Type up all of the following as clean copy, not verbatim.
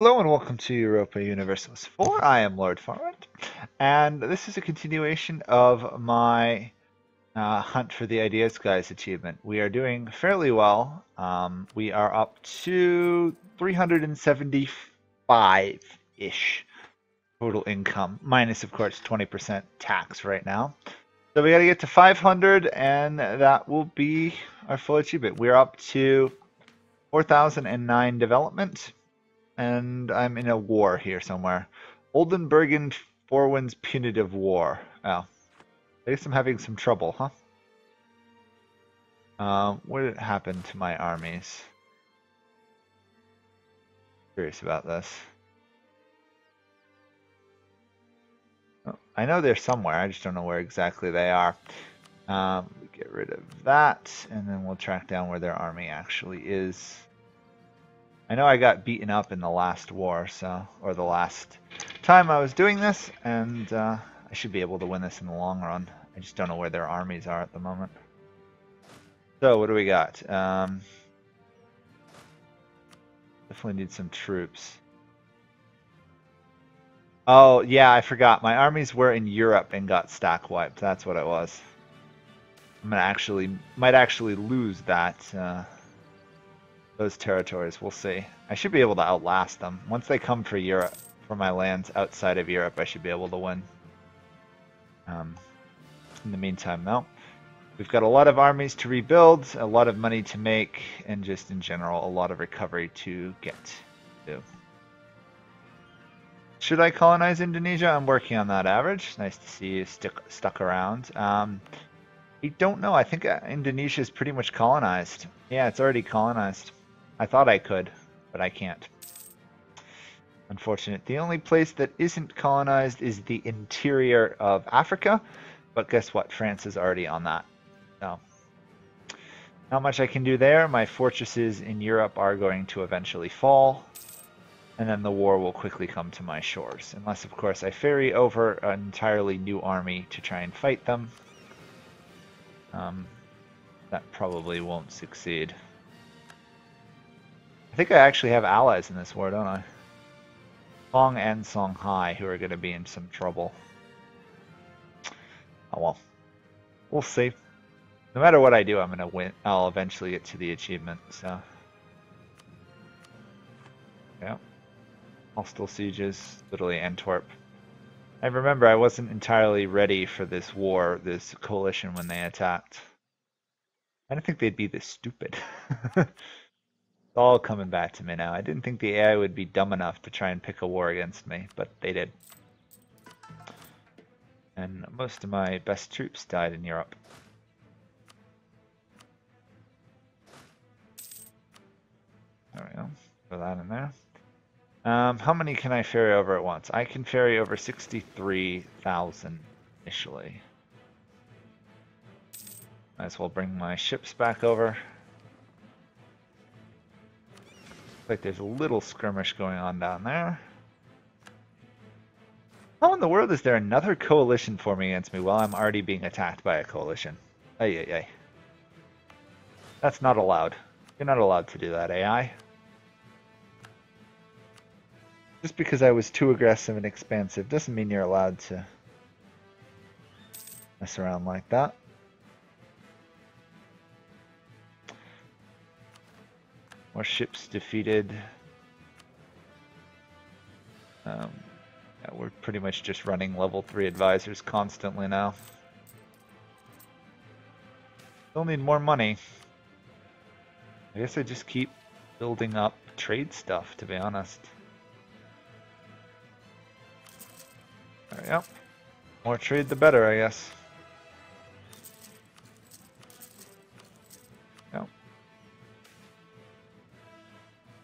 Hello and welcome to Europa Universalis 4. I am Lord Farrant, and this is a continuation of my Hunt for the Ideas Guys achievement. We are doing fairly well. We are up to 375-ish total income, minus of course 20% tax right now. So we got to get to 500, and that will be our full achievement. We're up to 4,009 development. And I'm in a war here somewhere. Oldenburgen Forwinds Punitive War. Oh. I guess I'm having some trouble, huh? What did happen to my armies? Curious about this. Oh, I know they're somewhere, I just don't know where exactly they are. We get rid of that, and then we'll track down where their army actually is. I know I got beaten up in the last war, or the last time I was doing this, and I should be able to win this in the long run. I just don't know where their armies are at the moment. So, what do we got? Definitely need some troops. Oh, yeah, I forgot. My armies were in Europe and got stack wiped. That's what it was. Might actually lose that. Those territories, we'll see. I should be able to outlast them. Once they come for Europe, for my lands outside of Europe, I should be able to win. In the meantime, though, we've got a lot of armies to rebuild, a lot of money to make, and just in general, a lot of recovery to get to. Should I colonize Indonesia? I'm working on that average. Nice to see you stuck around. I don't know. I think Indonesia is pretty much colonized. Yeah, it's already colonized. I thought I could, but I can't. Unfortunate. The only place that isn't colonized is the interior of Africa, but guess what? France is already on that. So, not much I can do there. My fortresses in Europe are going to eventually fall, and then the war will quickly come to my shores. Unless, of course, I ferry over an entirely new army to try and fight them. That probably won't succeed. I think I actually have allies in this war, don't I? Song and Songhai, who are going to be in some trouble. Oh well. We'll see. No matter what I do, I'm going to win. I'll eventually get to the achievement, so. Yeah. Hostile sieges, literally Antwerp. I remember I wasn't entirely ready for this war, this coalition, when they attacked. I didn't think they'd be this stupid. It's all coming back to me now. I didn't think the AI would be dumb enough to try and pick a war against me, but they did. And most of my best troops died in Europe. There we go. Put that in there. How many can I ferry over at once? I can ferry over 63,000 initially. Might as well bring my ships back over. Looks like there's a little skirmish going on down there. How in the world is there another coalition forming against me while I'm already being attacked by a coalition? Ay, ay, ay. That's not allowed. You're not allowed to do that, AI. Just because I was too aggressive and expansive doesn't mean you're allowed to mess around like that. More ships defeated. Yeah, we're pretty much just running level 3 advisors constantly now. Still need more money. I guess I just keep building up trade stuff, to be honest. There we go. More trade the better, I guess. Yep.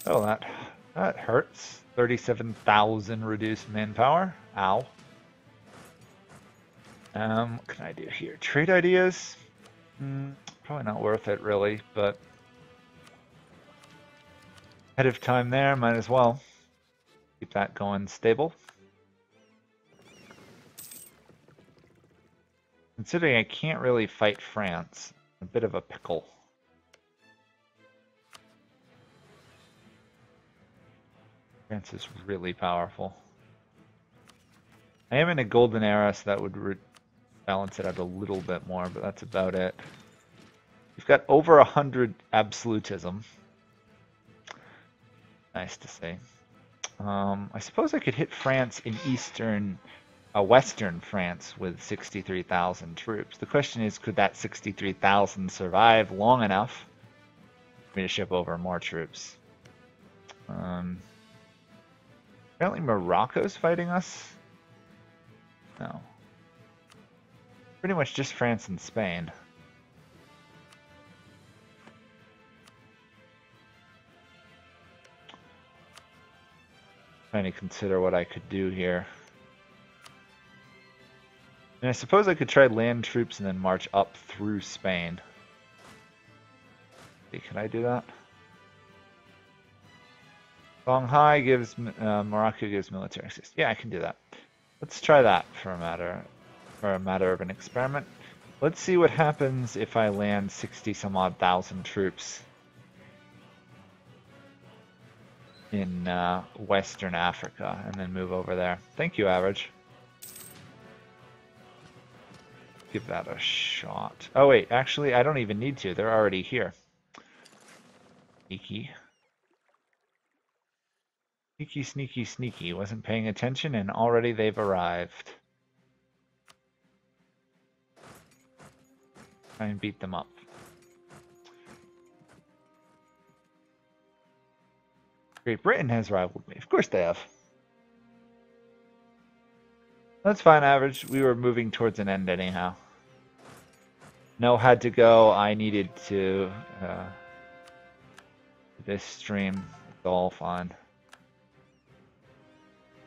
Oh, that hurts. 37,000 reduced manpower. Ow. What can I do here? Trade ideas? Probably not worth it, really, but ahead of time there, might as well. Keep that going stable. Considering I can't really fight France, a bit of a pickle. France is really powerful. I am in a golden era, so that would balance it out a little bit more, but that's about it. We've got over 100 absolutism. Nice to see. I suppose I could hit France in Western France with 63,000 troops. The question is, could that 63,000 survive long enough for me to ship over more troops? Apparently Morocco's fighting us? No. Pretty much just France and Spain. Trying to consider what I could do here. And I suppose I could try land troops and then march up through Spain. See, can I do that? Shanghai gives Morocco gives military access. Yeah, I can do that. Let's try that for a matter of an experiment. Let's see what happens if I land 60 some odd thousand troops in Western Africa and then move over there. Thank you, Average. Give that a shot. Oh wait, actually I don't even need to. They're already here. Sneaky. Sneaky, sneaky, sneaky. Wasn't paying attention and already they've arrived. Try and beat them up. Great Britain has rivaled me. Of course they have. That's fine, Average. We were moving towards an end anyhow. No, had to go. I needed to this stream. It's all fine.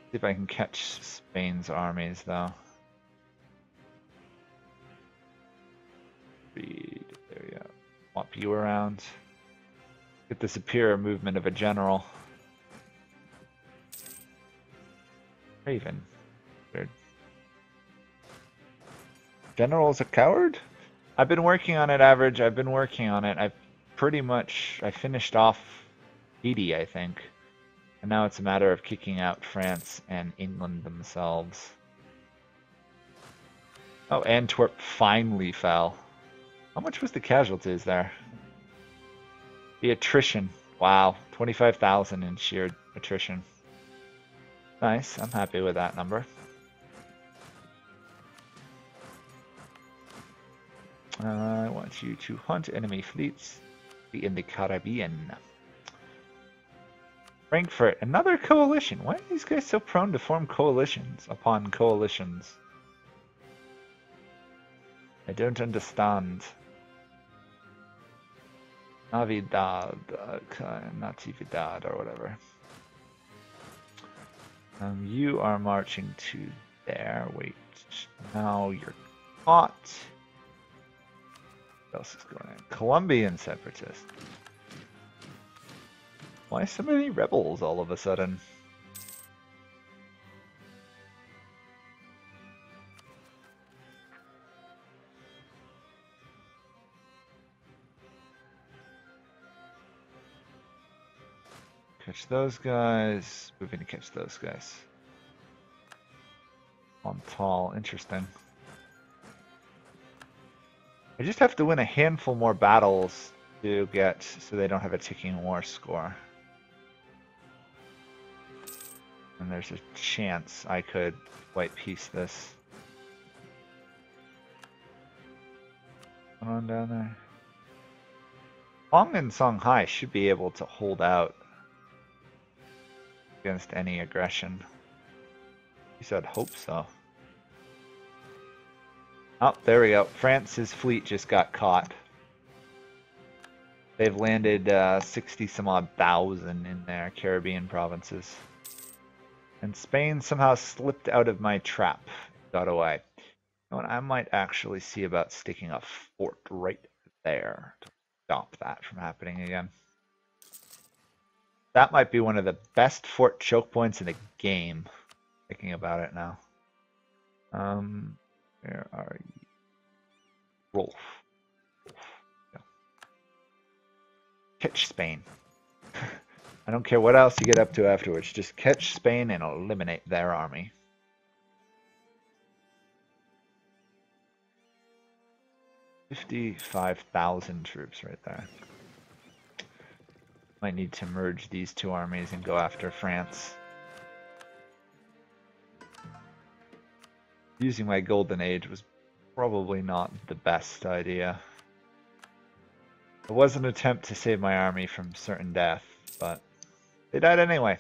See if I can catch Spain's armies though. Read. There we go. Swap you around. Get the superior movement of a general. Raven. Weird. General's a coward? I've been working on it, Average. I've been working on it. I finished off Haiti, I think. And now it's a matter of kicking out France and England themselves. Oh, Antwerp finally fell. How much was the casualties there? The attrition. Wow, 25,000 in sheer attrition. Nice, I'm happy with that number. I want you to hunt enemy fleets in the Caribbean. Frankfurt, another coalition. Why are these guys so prone to form coalitions upon coalitions? I don't understand. Navidad, Natividad, or whatever. You are marching to there. Wait, now you're caught. What else is going on? Colombian separatists. Why so many rebels all of a sudden? Catch those guys. Moving to catch those guys. On tall. Interesting. I just have to win a handful more battles to get so they don't have a ticking war score. And there's a chance I could white piece this. Come on down there. Hong and Shanghai should be able to hold out against any aggression. You said hope so. Oh, there we go. France's fleet just got caught. They've landed 60 some odd thousand in their Caribbean provinces. And Spain somehow slipped out of my trap. Got away. You know what? I might actually see about sticking a fort right there to stop that from happening again. That might be one of the best fort choke points in the game. Thinking about it now. Where are you? Rolf. Yeah. Catch Spain. I don't care what else you get up to afterwards. Just catch Spain and eliminate their army. $55,000 troops right there. Might need to merge these two armies and go after France. Using my golden age was probably not the best idea. It was an attempt to save my army from certain death, but they died anyway.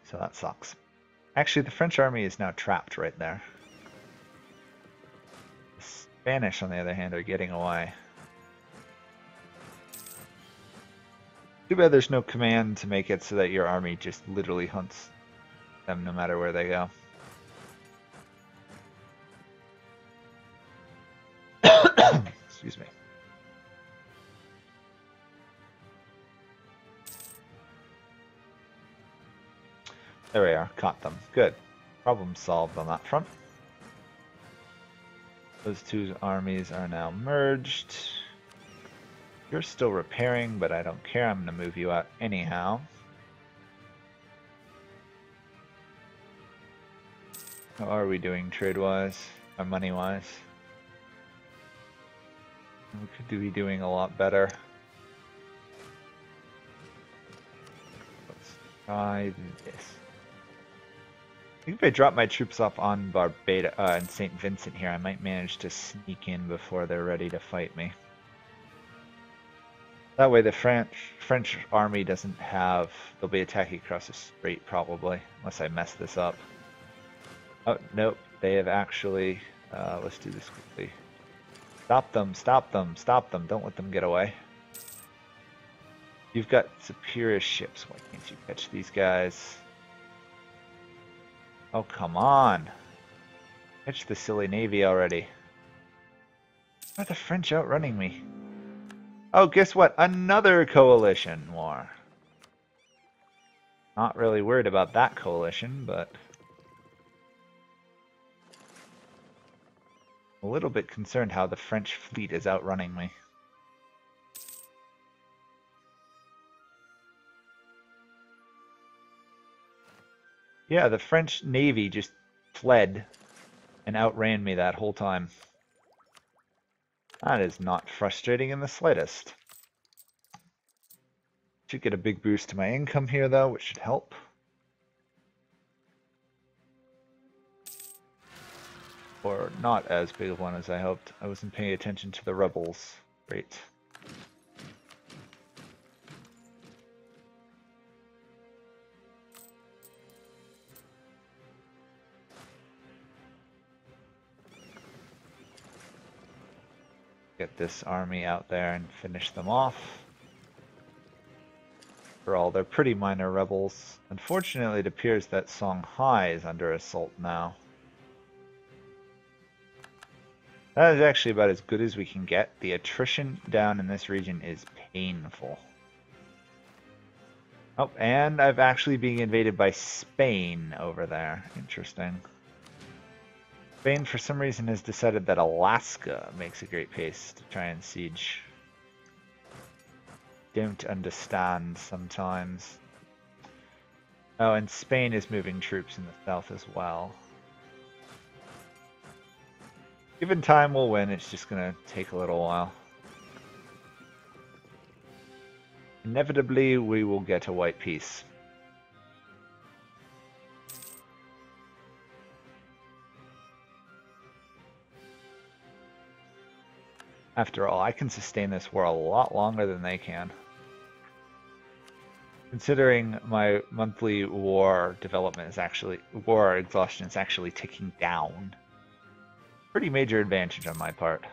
So that sucks. Actually, the French army is now trapped right there. The Spanish, on the other hand, are getting away. Too bad there's no command to make it so that your army just literally hunts them no matter where they go. Excuse me. There we are, caught them. Good. Problem solved on that front. Those two armies are now merged. You're still repairing, but I don't care. I'm going to move you out anyhow. How are we doing trade-wise, or money-wise? We could be doing a lot better. Let's try this. I think if I drop my troops off on Barbados and St. Vincent here, I might manage to sneak in before they're ready to fight me. That way the French army doesn't have... They'll be attacking across the strait probably, unless I mess this up. Oh, nope. They have actually... let's do this quickly. Stop them, stop them, stop them. Don't let them get away. You've got superior ships. Why can't you catch these guys? Oh, come on. Catch the silly navy already. Why are the French outrunning me? Oh, guess what? Another coalition war. Not really worried about that coalition, but... a little bit concerned how the French fleet is outrunning me. Yeah, the French Navy just fled and outran me that whole time. That is not frustrating in the slightest. Should get a big boost to my income here though, which should help. Or not as big of one as I hoped. I wasn't paying attention to the rebels. Great. Get this army out there and finish them off. For all, they're pretty minor rebels. Unfortunately, it appears that Songhai is under assault now. That is actually about as good as we can get. The attrition down in this region is painful. Oh, and I've actually been invaded by Spain over there. Interesting. Spain, for some reason, has decided that Alaska makes a great place to try and siege. Don't understand sometimes. Oh, and Spain is moving troops in the south as well. Given time, we'll win. It's just going to take a little while. Inevitably, we will get a white peace. After all, I can sustain this war a lot longer than they can. Considering my monthly war development is actually, war exhaustion is actually ticking down. Pretty major advantage on my part.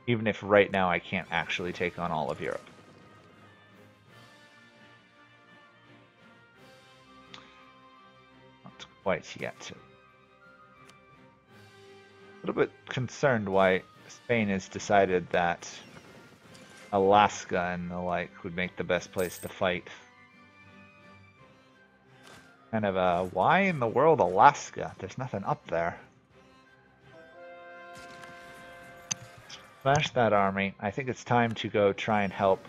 Even if right now I can't actually take on all of Europe. Not quite yet. A little bit concerned why Spain has decided that Alaska and the like would make the best place to fight. Kind of a, why in the world Alaska? There's nothing up there. Smash that army. I think it's time to go try and help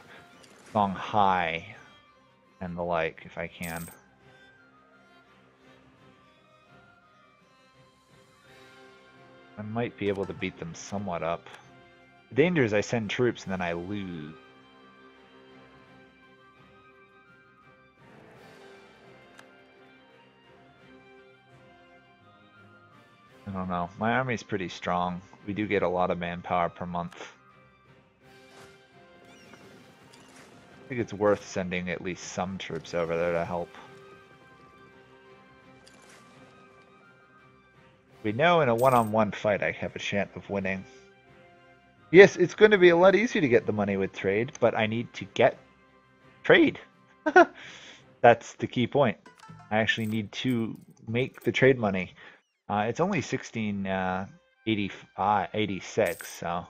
Shanghai and the like, if I can. I might be able to beat them somewhat up. The danger is I send troops and then I lose. I don't know. My army's pretty strong. We do get a lot of manpower per month. I think it's worth sending at least some troops over there to help. We know in a one-on-one fight I have a chance of winning. Yes, it's going to be a lot easier to get the money with trade, but I need to get trade. That's the key point. I actually need to make the trade money. It's only 1686, so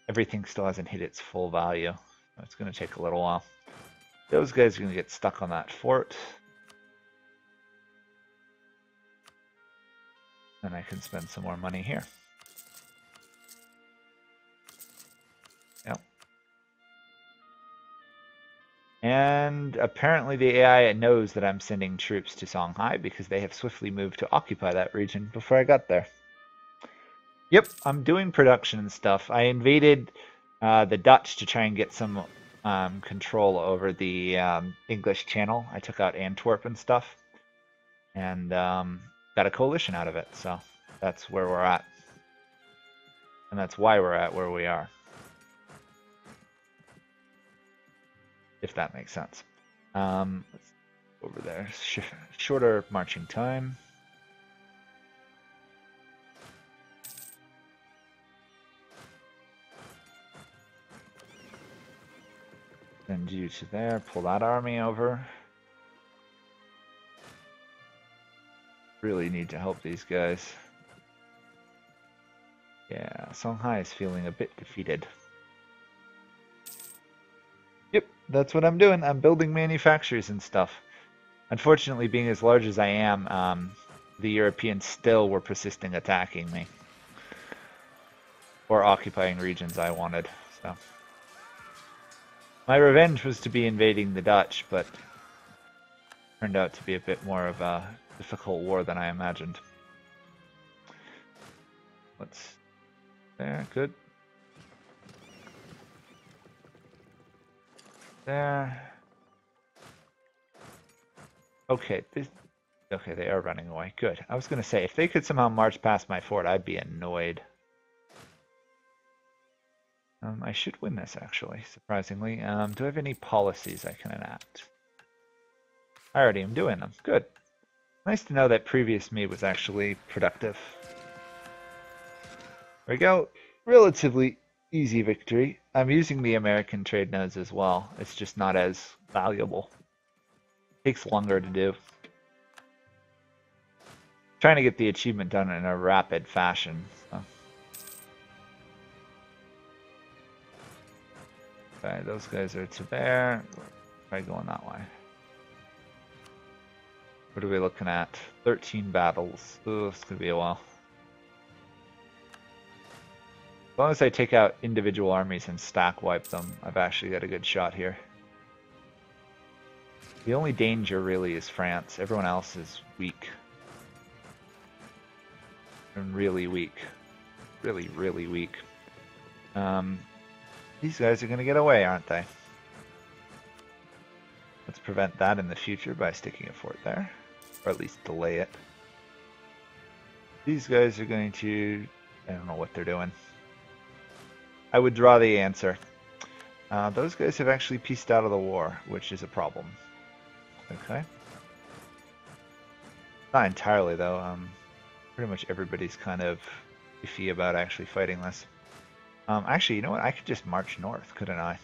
everything still hasn't hit its full value. It's going to take a little while. Those guys are going to get stuck on that fort. Then I can spend some more money here. Yep. And apparently the AI knows that I'm sending troops to Shanghai because they have swiftly moved to occupy that region before I got there. Yep, I'm doing production and stuff. I invaded the Dutch to try and get some control over the English Channel. I took out Antwerp and stuff. And got a coalition out of it, so that's where we're at. And that's why we're at where we are. If that makes sense. Let's go over there. Shorter marching time. Send you to there, pull that army over. Really need to help these guys. Yeah, Shanghai is feeling a bit defeated. Yep, that's what I'm doing. I'm building manufacturers and stuff. Unfortunately, being as large as I am, the Europeans still were persisting attacking me. Or occupying regions I wanted, so. My revenge was to be invading the Dutch, but turned out to be a bit more of a difficult war than I imagined. Let's... There, good. There. Okay, okay, they are running away. Good. I was going to say, if they could somehow march past my fort, I'd be annoyed. I should win this, actually, surprisingly. Do I have any policies I can enact? I already am doing them. Good. Nice to know that previous me was actually productive. There we go. Relatively easy victory. I'm using the American trade nodes as well. It's just not as valuable. Takes longer to do. Trying to get the achievement done in a rapid fashion. So. Okay, those guys are to there. Try going that way. What are we looking at? 13 battles. Ooh, it's gonna be a while. As long as I take out individual armies and stack wipe them, I've actually got a good shot here. The only danger really is France. Everyone else is weak. And really weak. Really, really weak. These guys are going to get away, aren't they? Let's prevent that in the future by sticking a fort there. Or at least delay it. These guys are going to... I don't know what they're doing. I would draw the answer. Those guys have actually pieced out of the war, which is a problem. Okay. Not entirely, though. Pretty much everybody's kind of iffy about actually fighting this. Actually, you know what? I could just march north, couldn't I?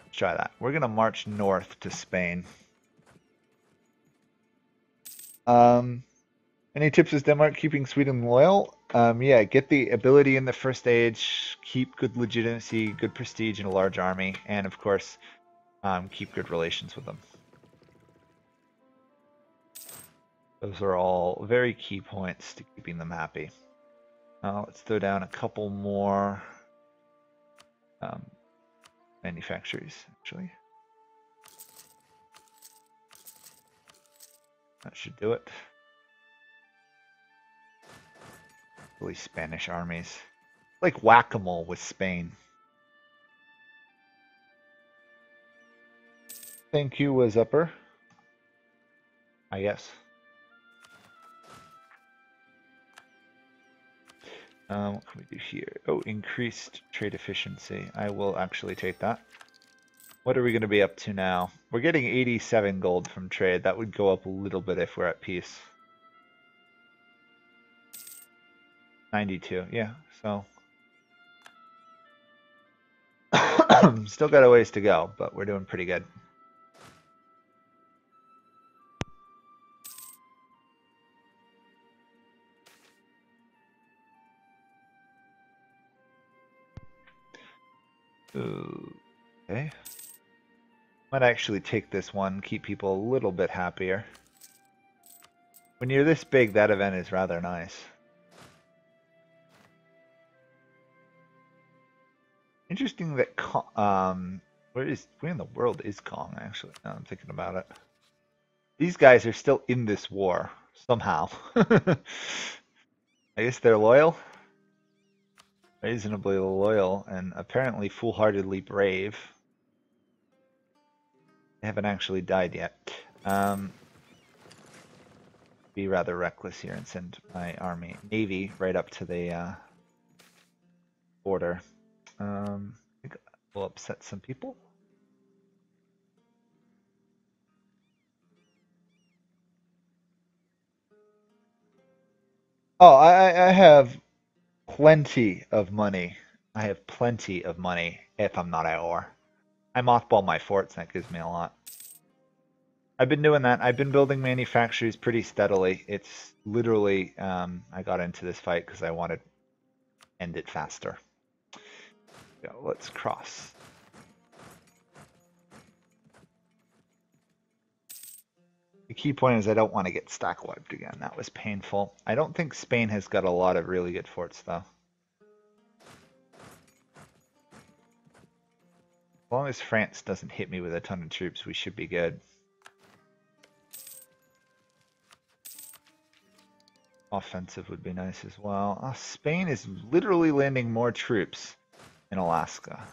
Let's try that. We're going to march north to Spain. Any tips as Denmark keeping Sweden loyal? Yeah, get the ability in the first stage, keep good legitimacy, good prestige in a large army, and of course, keep good relations with them. Those are all very key points to keeping them happy. Let's throw down a couple more um, manufactories, actually. That should do it. Really Spanish armies. Like whack-a-mole with Spain. Thank you, was upper. I guess. What can we do here? Oh, increased trade efficiency. I will actually take that. What are we going to be up to now? We're getting 87 gold from trade. That would go up a little bit if we're at peace. 92, yeah, so. Still got a ways to go, but we're doing pretty good. Okay. Might actually take this one, keep people a little bit happier. When you're this big, that event is rather nice. Interesting that where in the world is Kong actually? Now I'm thinking about it. These guys are still in this war somehow. I guess they're loyal. Reasonably loyal and apparently foolhardily brave. They haven't actually died yet. Be rather reckless here and send my navy right up to the border. I think we'll upset some people. Oh, I have plenty of money. I have plenty of money if I'm not at war. I mothball my forts, and that gives me a lot. I've been doing that. I've been building manufactories pretty steadily. It's literally, I got into this fight because I wanted to end it faster. So let's cross. The key point is I don't want to get stack wiped again. That was painful. I don't think Spain has got a lot of really good forts, though. As long as France doesn't hit me with a ton of troops, we should be good. Offensive would be nice as well. Oh, Spain is literally landing more troops in Alaska.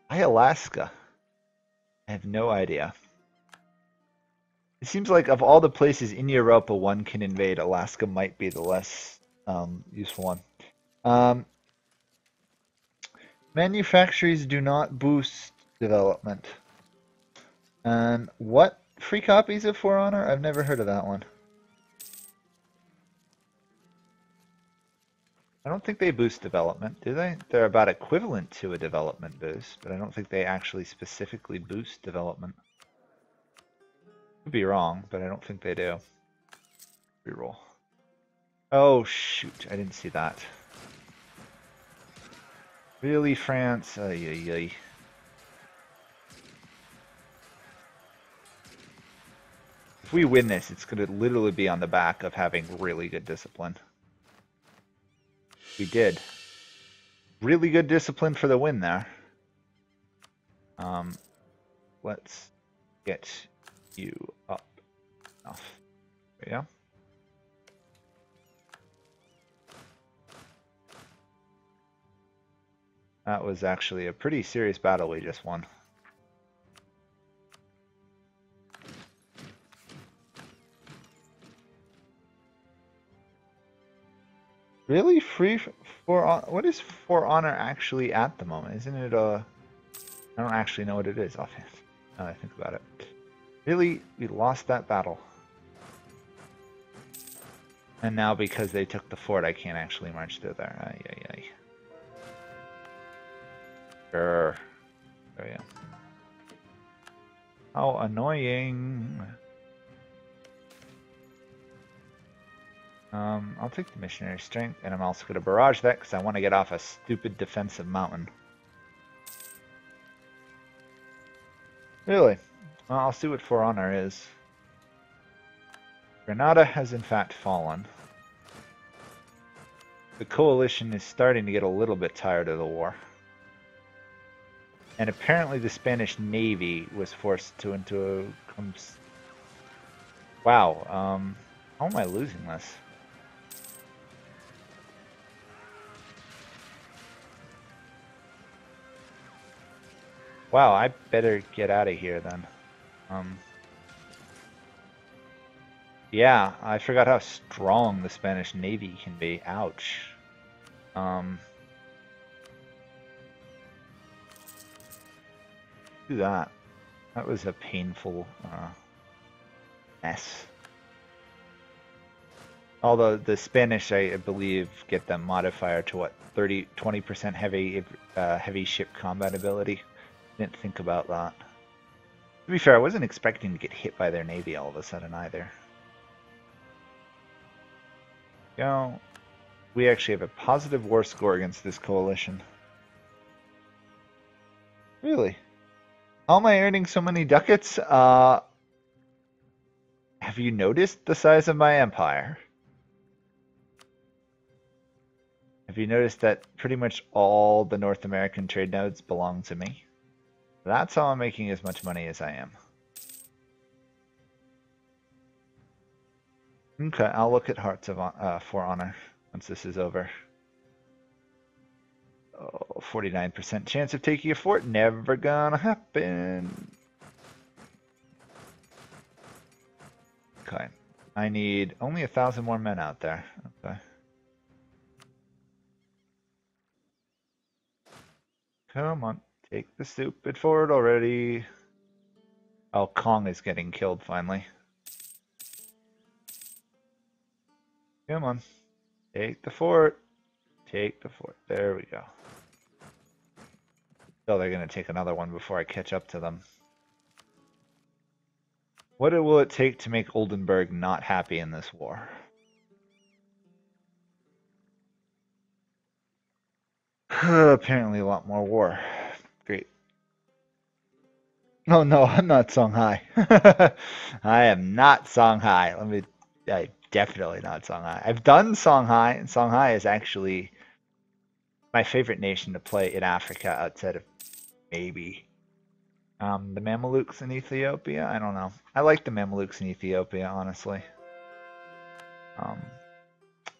Why Alaska? I have no idea. It seems like of all the places in Europa one can invade, Alaska might be the less useful one. Manufactories do not boost development. And what free copies of For Honor? I've never heard of that one. I don't think they boost development, do they? They're about equivalent to a development boost, but I don't think they actually specifically boost development. Could be wrong, but I don't think they do. Reroll. Oh shoot, I didn't see that. Really, France? Ay, ay, ay. If we win this, it's going to literally be on the back of having really good discipline. We did. Really good discipline for the win there. Let's get you up enough. There you go. That was actually a pretty serious battle we just won. Really? Free for what is For Honor actually at the moment? Isn't it I don't actually know what it is offhand. Now that I think about it. Really? We lost that battle. And now because they took the fort, I can't actually march through there. Ay, ay, ay. Sure. There we go. How annoying. I'll take the missionary strength, and I'm also going to barrage that because I want to get off a stupid defensive mountain. Really? Well, I'll see what For Honor is. Granada has in fact fallen. the coalition is starting to get a little bit tired of the war. And apparently the Spanish Navy was forced to into a... Wow, how am I losing this? Wow, I better get out of here then. Yeah, I forgot how strong the Spanish Navy can be. Ouch. Do that. That was a painful mess. Although the Spanish, I believe, get the modifier to what, 20% heavy ship combat ability. Didn't think about that. To be fair, I wasn't expecting to get hit by their navy all of a sudden either. You know, we actually have a positive war score against this coalition. Really? How am I earning so many ducats? Have you noticed the size of my empire? Have you noticed that pretty much all the North American trade nodes belong to me? That's how I'm making as much money as I am. Okay, I'll look at Hearts of for Honor once this is over. Oh, 49% chance of taking a fort. Never gonna happen. Okay. I need only 1,000 more men out there. Okay. Come on. Take the stupid fort already. Oh, Kong is getting killed finally. Come on. Take the fort. Take the fort. There we go. Oh, they're going to take another one before I catch up to them. What will it take to make Oldenburg not happy in this war? Apparently a lot more war. Great. Oh no, I'm not Songhai. I am not Songhai. I'm definitely not Songhai. I've done Songhai, and Songhai is actually my favorite nation to play in Africa outside of maybe the Mamelukes in Ethiopia. I don't know. I like the Mamelukes in Ethiopia, honestly.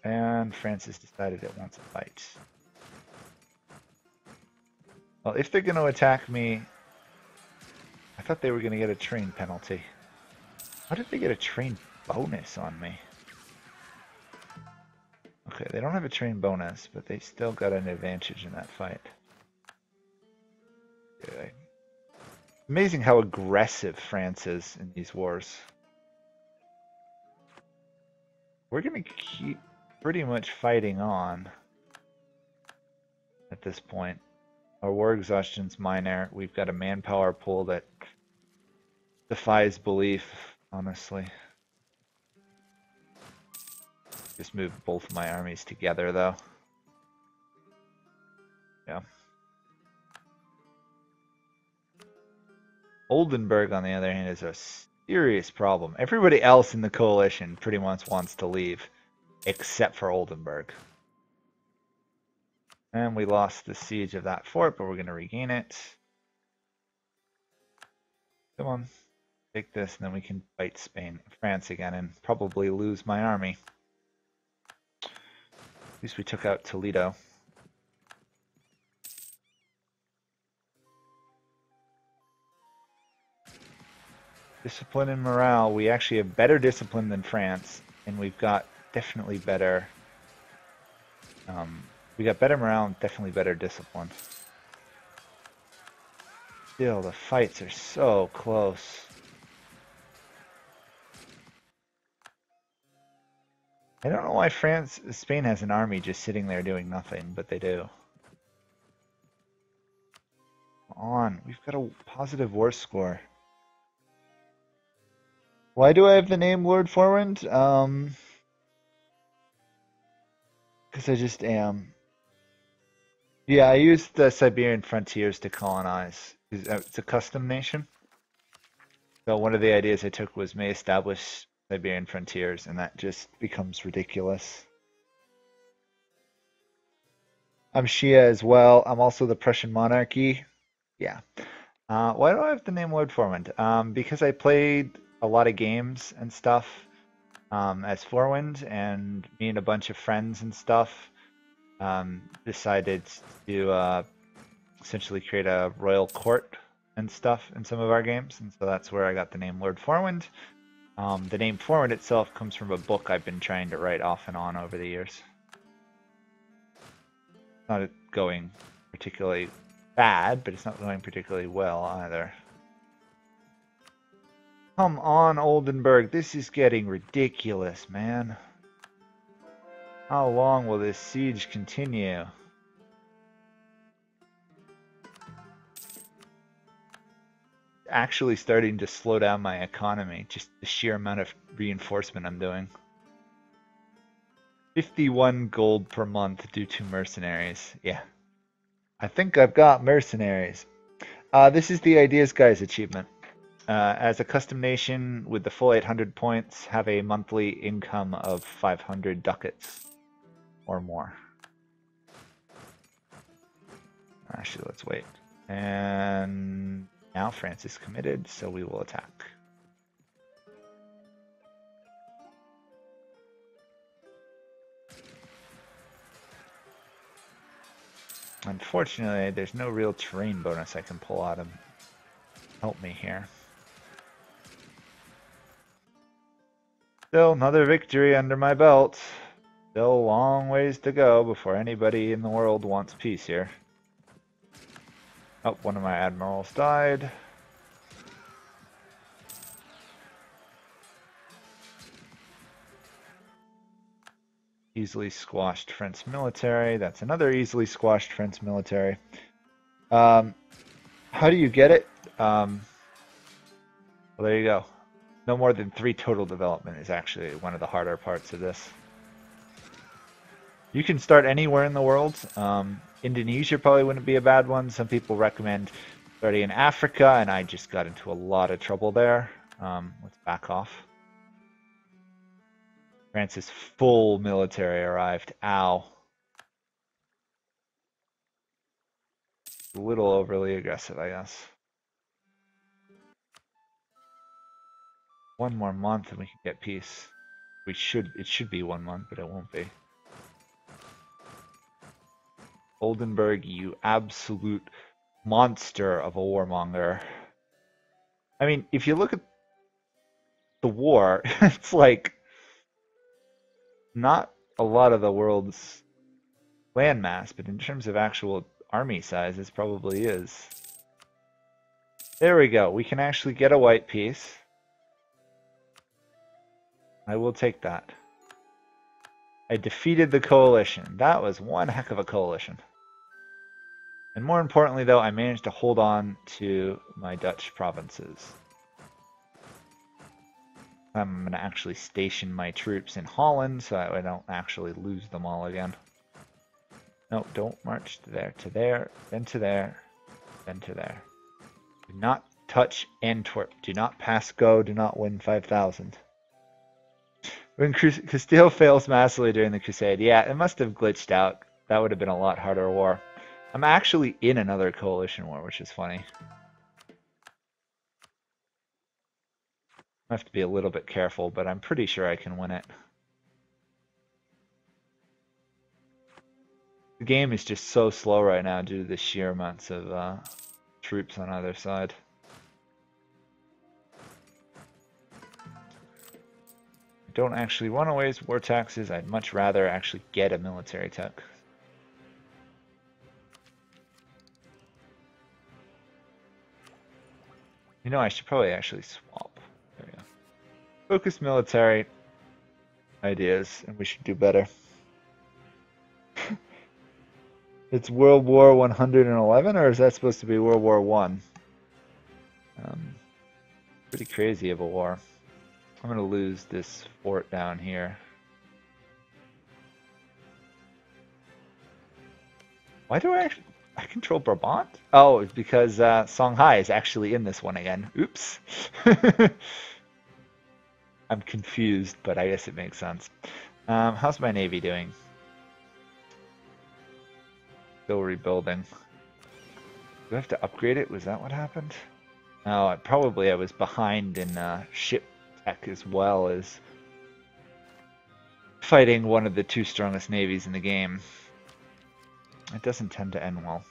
And France has decided it wants a fight. Well, if they're going to attack me, I thought they were going to get a train penalty. How did they get a train bonus on me? Okay, they don't have a train bonus, but they still got an advantage in that fight. Okay. Amazing how aggressive France is in these wars. We're going to keep pretty much fighting on at this point. Our war exhaustion's minor. We've got a manpower pool that defies belief, honestly. Just move both of my armies together, though. Yeah. Oldenburg, on the other hand, is a serious problem. Everybody else in the coalition pretty much wants to leave, except for Oldenburg. And we lost the siege of that fort, but we're going to regain it. Come on. Take this, and then we can fight France again, and probably lose my army. At least we took out Toledo. Discipline and morale. We actually have better discipline than France, and we've got definitely better. We got better morale and definitely better discipline. Still, the fights are so close. I don't know why Spain has an army just sitting there doing nothing, but they do. Come on, we've got a positive war score. Why do I have the name Lord Forwind? Because I just am. Yeah, I used the Siberian frontiers to colonize. It's a custom nation. So one of the ideas I took was may establish Siberian frontiers, and that just becomes ridiculous. I'm Shia as well. I'm also the Prussian monarchy. Yeah. Why do I have the name Lord Forwind? Because I played a lot of games and stuff as Forwind, and me and a bunch of friends and stuff decided to essentially create a royal court and stuff in some of our games, and so that's where I got the name Lord Forwind. The name Forwind itself comes from a book I've been trying to write off and on over the years. Not going particularly bad, but it's not going particularly well either. Come on, Oldenburg. This is getting ridiculous, man. How long will this siege continue? Actually starting to slow down my economy, just the sheer amount of reinforcement I'm doing. 51 gold per month due to mercenaries. Yeah. I think I've got mercenaries. This is the Ideas Guys achievement. As a custom nation with the full 800 points, have a monthly income of 500 ducats or more. Actually, let's wait. And now France is committed, so we will attack. Unfortunately, there's no real terrain bonus I can pull out of. Help me here. Still another victory under my belt. Still a long ways to go before anybody in the world wants peace here. Oh, one of my admirals died. Easily squashed French military. That's another easily squashed French military. How do you get it? Well, there you go. No more than 3 total development is actually one of the harder parts of this. You can start anywhere in the world. Indonesia probably wouldn't be a bad one. Some people recommend starting in Africa, and I just got into a lot of trouble there. Let's back off. France's full military arrived. Ow. A little overly aggressive, I guess. One more month and we can get peace. It should be 1 month, but it won't be. Oldenburg, you absolute monster of a warmonger. I mean, if you look at the war, it's like not a lot of the world's landmass, but in terms of actual army size, this probably is. There we go. We can actually get a white piece. I will take that. I defeated the coalition. That was one heck of a coalition. And more importantly, though, I managed to hold on to my Dutch provinces. I'm going to actually station my troops in Holland so I don't actually lose them all again. No, don't march to there, then to there, then to there. Do not touch Antwerp. Do not pass go. Do not win 5,000. When Castile fails massively during the Crusade, yeah, it must have glitched out. That would have been a lot harder war. I'm actually in another coalition war, which is funny. I have to be a little bit careful, but I'm pretty sure I can win it. The game is just so slow right now due to the sheer amounts of troops on either side. I don't actually want to waste war taxes. I'd much rather actually get a military tech. You know, I should probably actually swap. There we go. Focus military ideas, and we should do better. It's World War 111, or is that supposed to be World War I? Pretty crazy of a war. I'm going to lose this fort down here. Why do I control Brabant? Oh, it's because Songhai is actually in this one again. Oops. I'm confused, but I guess it makes sense. How's my navy doing? Still rebuilding. Do I have to upgrade it? Was that what happened? No, I was behind in ship tech as well as fighting one of the two strongest navies in the game. It doesn't tend to end well.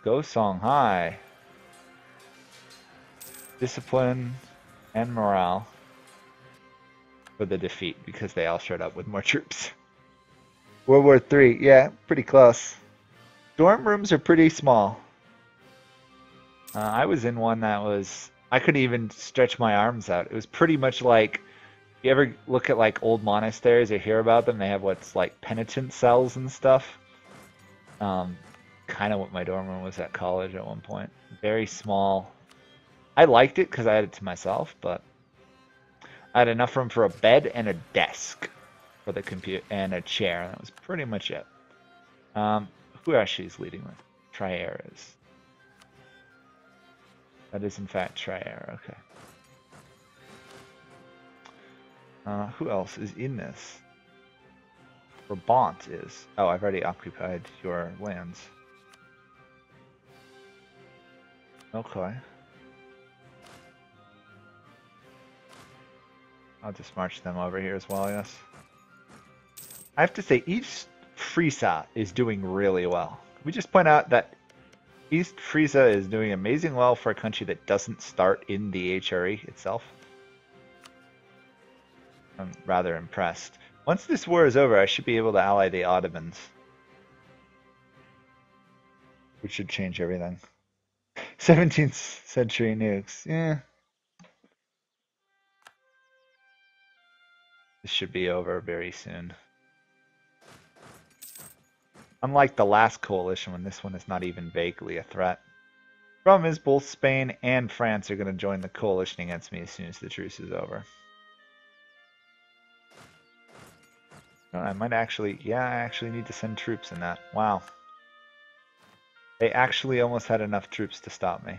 Go Songhai. Discipline and morale for the defeat because they all showed up with more troops. World War III, yeah, pretty close. Dorm rooms are pretty small. I was in one that was, I couldn't even stretch my arms out. It was pretty much like, you ever look at like old monasteries or hear about them, they have what's like penitent cells and stuff. Kind of what my dorm room was at college at one point. Very small. I liked it because I had it to myself, but I had enough room for a bed and a desk for the computer and a chair. That was pretty much it. Who actually is leading with? Trier is. That is in fact Trier, okay. Who else is in this? Brabant is. Oh, I've already occupied your lands. Okay. I'll just march them over here as well, I guess. I have to say, East Frisia is doing really well. We just point out that East Frisia is doing amazing well for a country that doesn't start in the HRE itself. I'm rather impressed. Once this war is over, I should be able to ally the Ottomans, which should change everything. 17th century nukes, yeah. This should be over very soon. Unlike the last coalition, when this one is not even vaguely a threat. Problem is, both Spain and France are going to join the coalition against me as soon as the truce is over. I might actually, yeah, I actually need to send troops in that. Wow. They actually almost had enough troops to stop me.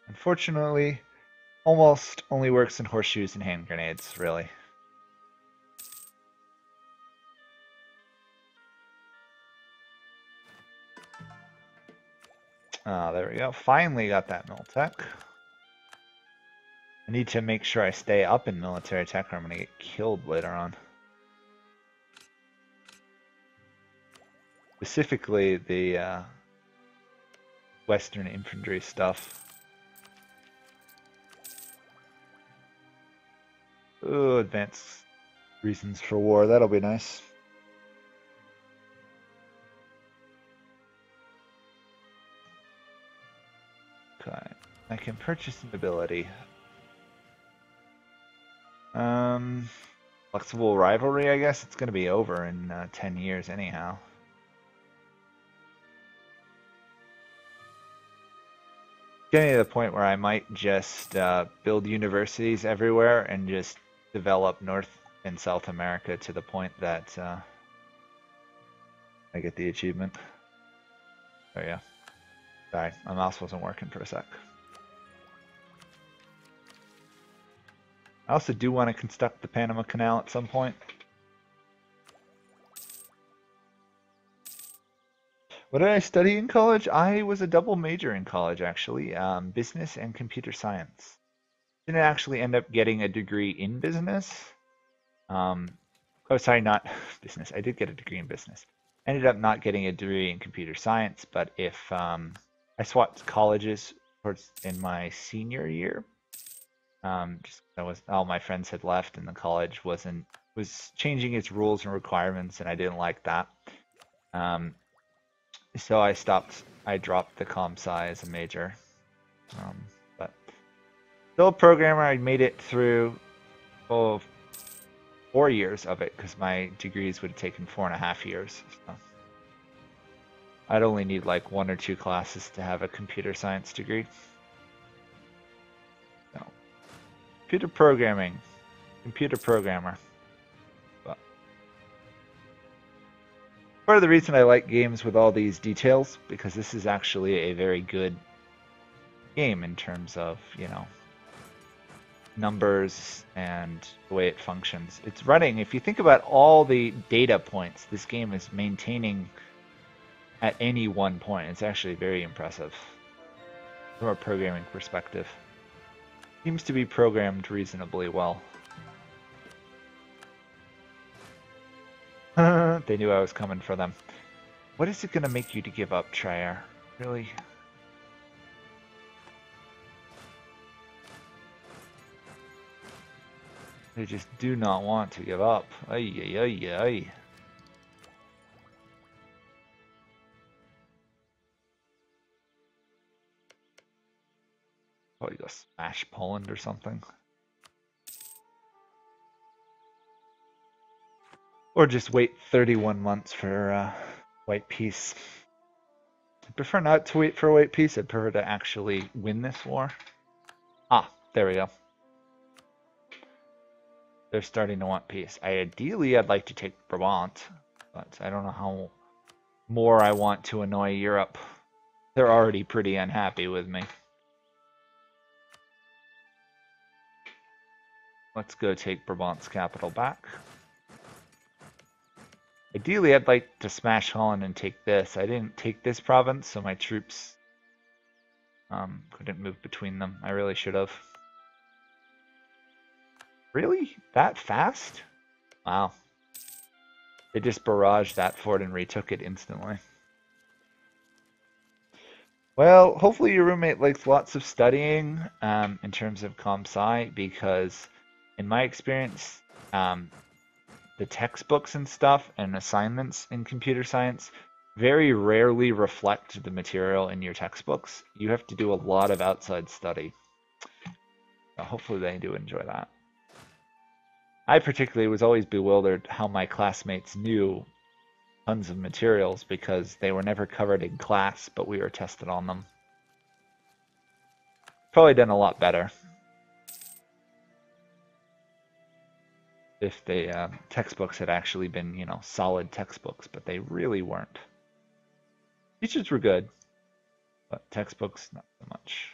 Unfortunately, almost only works in horseshoes and hand grenades, really. Ah, there we go. Finally got that Miltech. I need to make sure I stay up in military tech or I'm going to get killed later on. Specifically the Western infantry stuff. Ooh, advanced reasons for war. That'll be nice. Okay. I can purchase an ability. Flexible rivalry, I guess. It's going to be over in 10 years anyhow. Getting to the point where I might just build universities everywhere and just develop North and South America to the point that I get the achievement. There you go. Sorry, my mouse wasn't working for a sec. I also do want to construct the Panama Canal at some point. What did I study in college? I was a double major in college, actually. Business and computer science. Didn't actually end up getting a degree in business. Oh, sorry, not business. I did get a degree in business. Ended up not getting a degree in computer science, but if I swapped colleges in my senior year, just all my friends had left and the college was changing its rules and requirements, and I didn't like that. So I dropped the comp sci as a major. But still a programmer. I made it through 4 years of it because my degrees would have taken 4.5 years. So I'd only need like 1 or 2 classes to have a computer science degree. So, computer programming, computer programmer. But part of the reason I like games with all these details, because this is actually a very good game in terms of, you know, numbers and the way it functions. It's running, if you think about all the data points this game is maintaining at any one point, it's actually very impressive from a programming perspective. Seems to be programmed reasonably well. They knew I was coming for them. What is it going to make you to give up, Trier? Really? They just do not want to give up. Ay, ay, ay, ay. Probably go smash Poland or something. Or just wait 31 months for white peace. I prefer not to wait for a white peace. I'd prefer to actually win this war. Ah, there we go. They're starting to want peace. Ideally, I'd like to take Brabant, but I don't know how more I want to annoy Europe. They're already pretty unhappy with me. Let's go take Brabant's capital back. Ideally, I'd like to smash Holland and take this. I didn't take this province, so my troops couldn't move between them. I really should have. Really? That fast? Wow. They just barraged that fort and retook it instantly. Well, hopefully your roommate likes lots of studying in terms of comp sci, because in my experience, the textbooks and stuff and assignments in computer science very rarely reflect the material in your textbooks. You have to do a lot of outside study. So hopefully they do enjoy that. I particularly was always bewildered how my classmates knew tons of materials because they were never covered in class, but we were tested on them. Probably done a lot better if the textbooks had actually been, you know, solid textbooks, but they really weren't. Teachers were good, but textbooks not so much.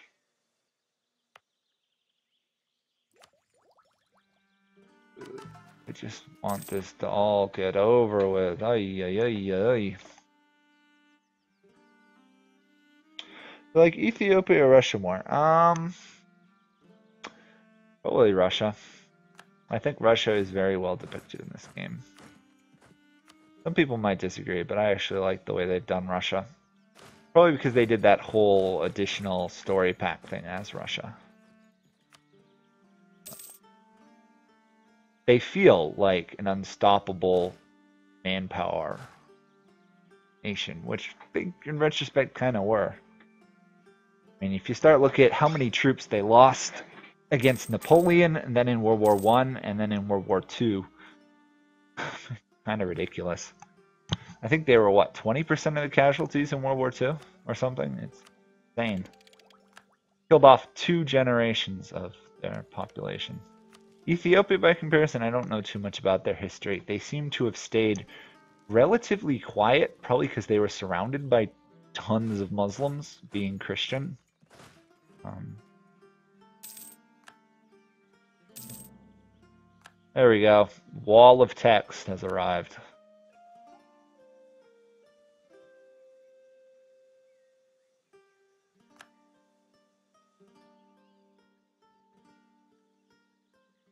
I just want this to all get over with. Ay, ay, ay, ay. Like Ethiopia or Russia more? Probably Russia. I think Russia is very well depicted in this game. Some people might disagree, but I actually like the way they've done Russia. Probably because they did that whole additional story pack thing as Russia. They feel like an unstoppable manpower nation, which they, in retrospect, kind of were. I mean, if you start looking at how many troops they lost against Napoleon, and then in World War I, and then in World War II, kind of ridiculous. I think they were, what, 20% of the casualties in World War II or something? It's insane. Killed off 2 generations of their population. Ethiopia, by comparison, I don't know too much about their history. They seem to have stayed relatively quiet, probably because they were surrounded by tons of Muslims, being Christian. There we go. Wall of text has arrived.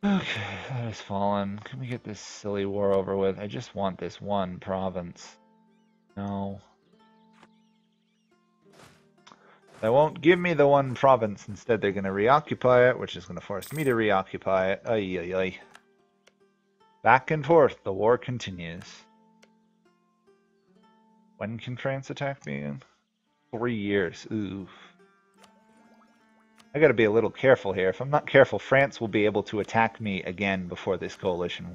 Okay, that has fallen. Can we get this silly war over with? I just want this one province. No. They won't give me the one province. Instead, they're going to reoccupy it, which is going to force me to reoccupy it. Ay, ay, ay. Back and forth, the war continues. When can France attack me again? 3 years. Ooh. I gotta be a little careful here. If I'm not careful, France will be able to attack me again before this coalition.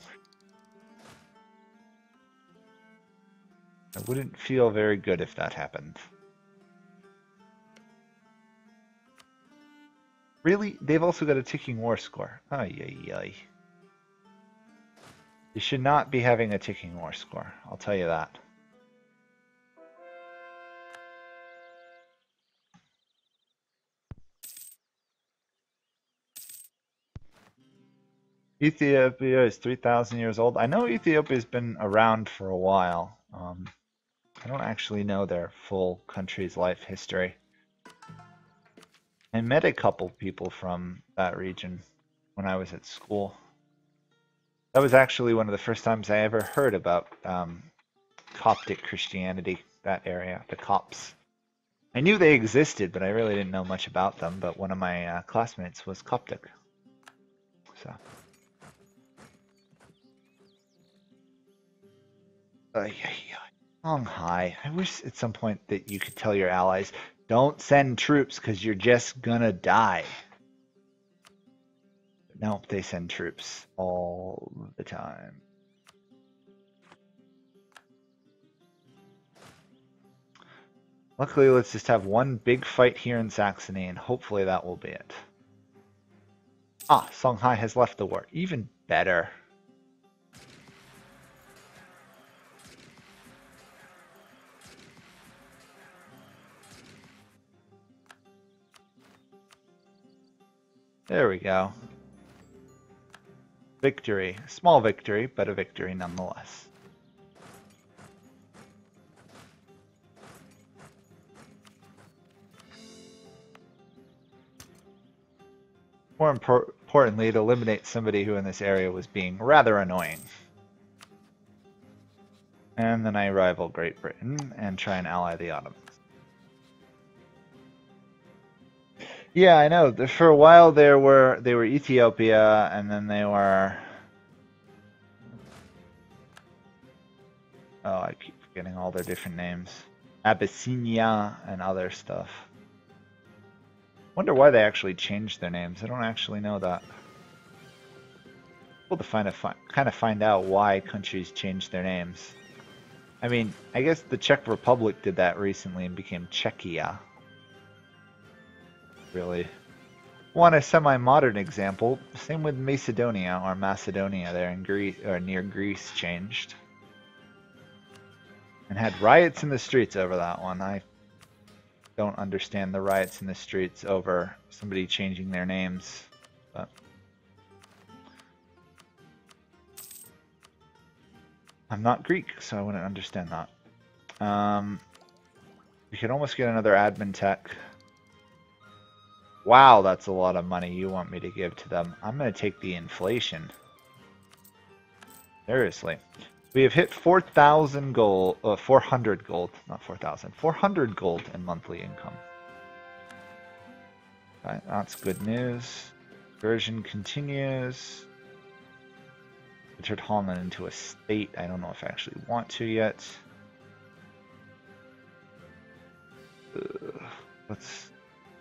I wouldn't feel very good if that happened. Really? They've also got a ticking war score. Ay, ay, ay. You should not be having a ticking war score. I'll tell you that. Ethiopia is 3,000 years old. I know Ethiopia's been around for a while. I don't actually know their full country's life history. I met a couple people from that region when I was at school. That was actually one of the first times I ever heard about Coptic Christianity, that area, the Copts. I knew they existed, but I really didn't know much about them. But one of my classmates was Coptic. So, yeah. Shanghai. I wish at some point that you could tell your allies, don't send troops because you're just gonna die. No, they send troops all the time. Luckily, let's just have one big fight here in Saxony, and hopefully that will be it. Ah, Songhai has left the war. Even better. There we go. Victory. Small victory, but a victory nonetheless. More importantly, to eliminate somebody who in this area was being rather annoying. And then I rival Great Britain and try and ally the Ottomans. Yeah, I know. For a while they were Ethiopia, and then they were. Oh, I keep forgetting all their different names. Abyssinia and other stuff. Wonder why they actually changed their names. I don't actually know that. Cool to kind of find out why countries changed their names. I mean, I guess the Czech Republic did that recently and became Czechia. Really. Want a semi-modern example? Same with Macedonia or Macedonia there in Greece or near Greece changed. And had riots in the streets over that one. I don't understand the riots in the streets over somebody changing their names, but I'm not Greek, so I wouldn't understand that. We could almost get another admin tech. Wow, that's a lot of money you want me to give to them. I'm going to take the inflation. Seriously. We have hit 4,000 gold, 400 gold, not 4,000, 400 gold in monthly income. Right, that's good news. Conversion continues. I turned Holland into a state. I don't know if I actually want to yet. Let's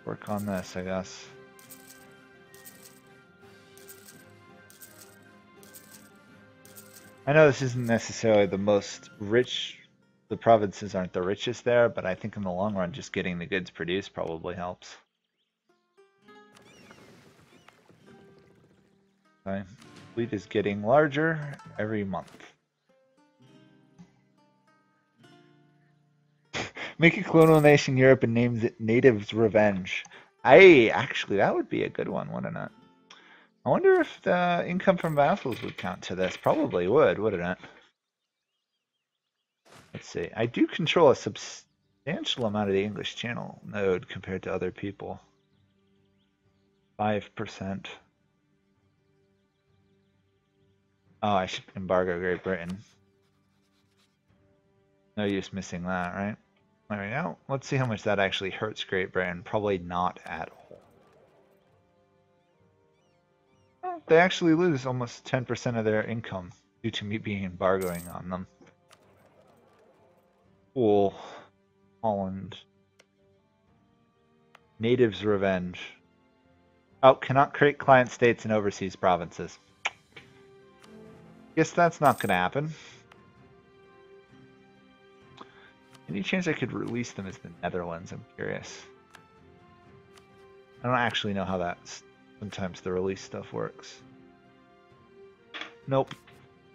work on this, I guess. I know this isn't necessarily the most rich, the provinces aren't the richest there, but I think in the long run just getting the goods produced probably helps. Okay. Fleet is getting larger every month. Make a colonial nation Europe and name it Natives Revenge. Actually, that would be a good one, wouldn't it? I wonder if the income from vassals would count to this. Probably would, wouldn't it? Let's see. I do control a substantial amount of the English Channel node compared to other people. 5%. Oh, I should embargo Great Britain. No use missing that, right? There we go. Let's see how much that actually hurts Great Britain. Probably not at all. Well, they actually lose almost 10% of their income due to me being embargoing on them. Cool. Holland. Natives Revenge. Oh, cannot create client states in overseas provinces. Guess that's not going to happen. Any chance I could release them as the Netherlands? I'm curious. I don't actually know how sometimes the release stuff works. Nope.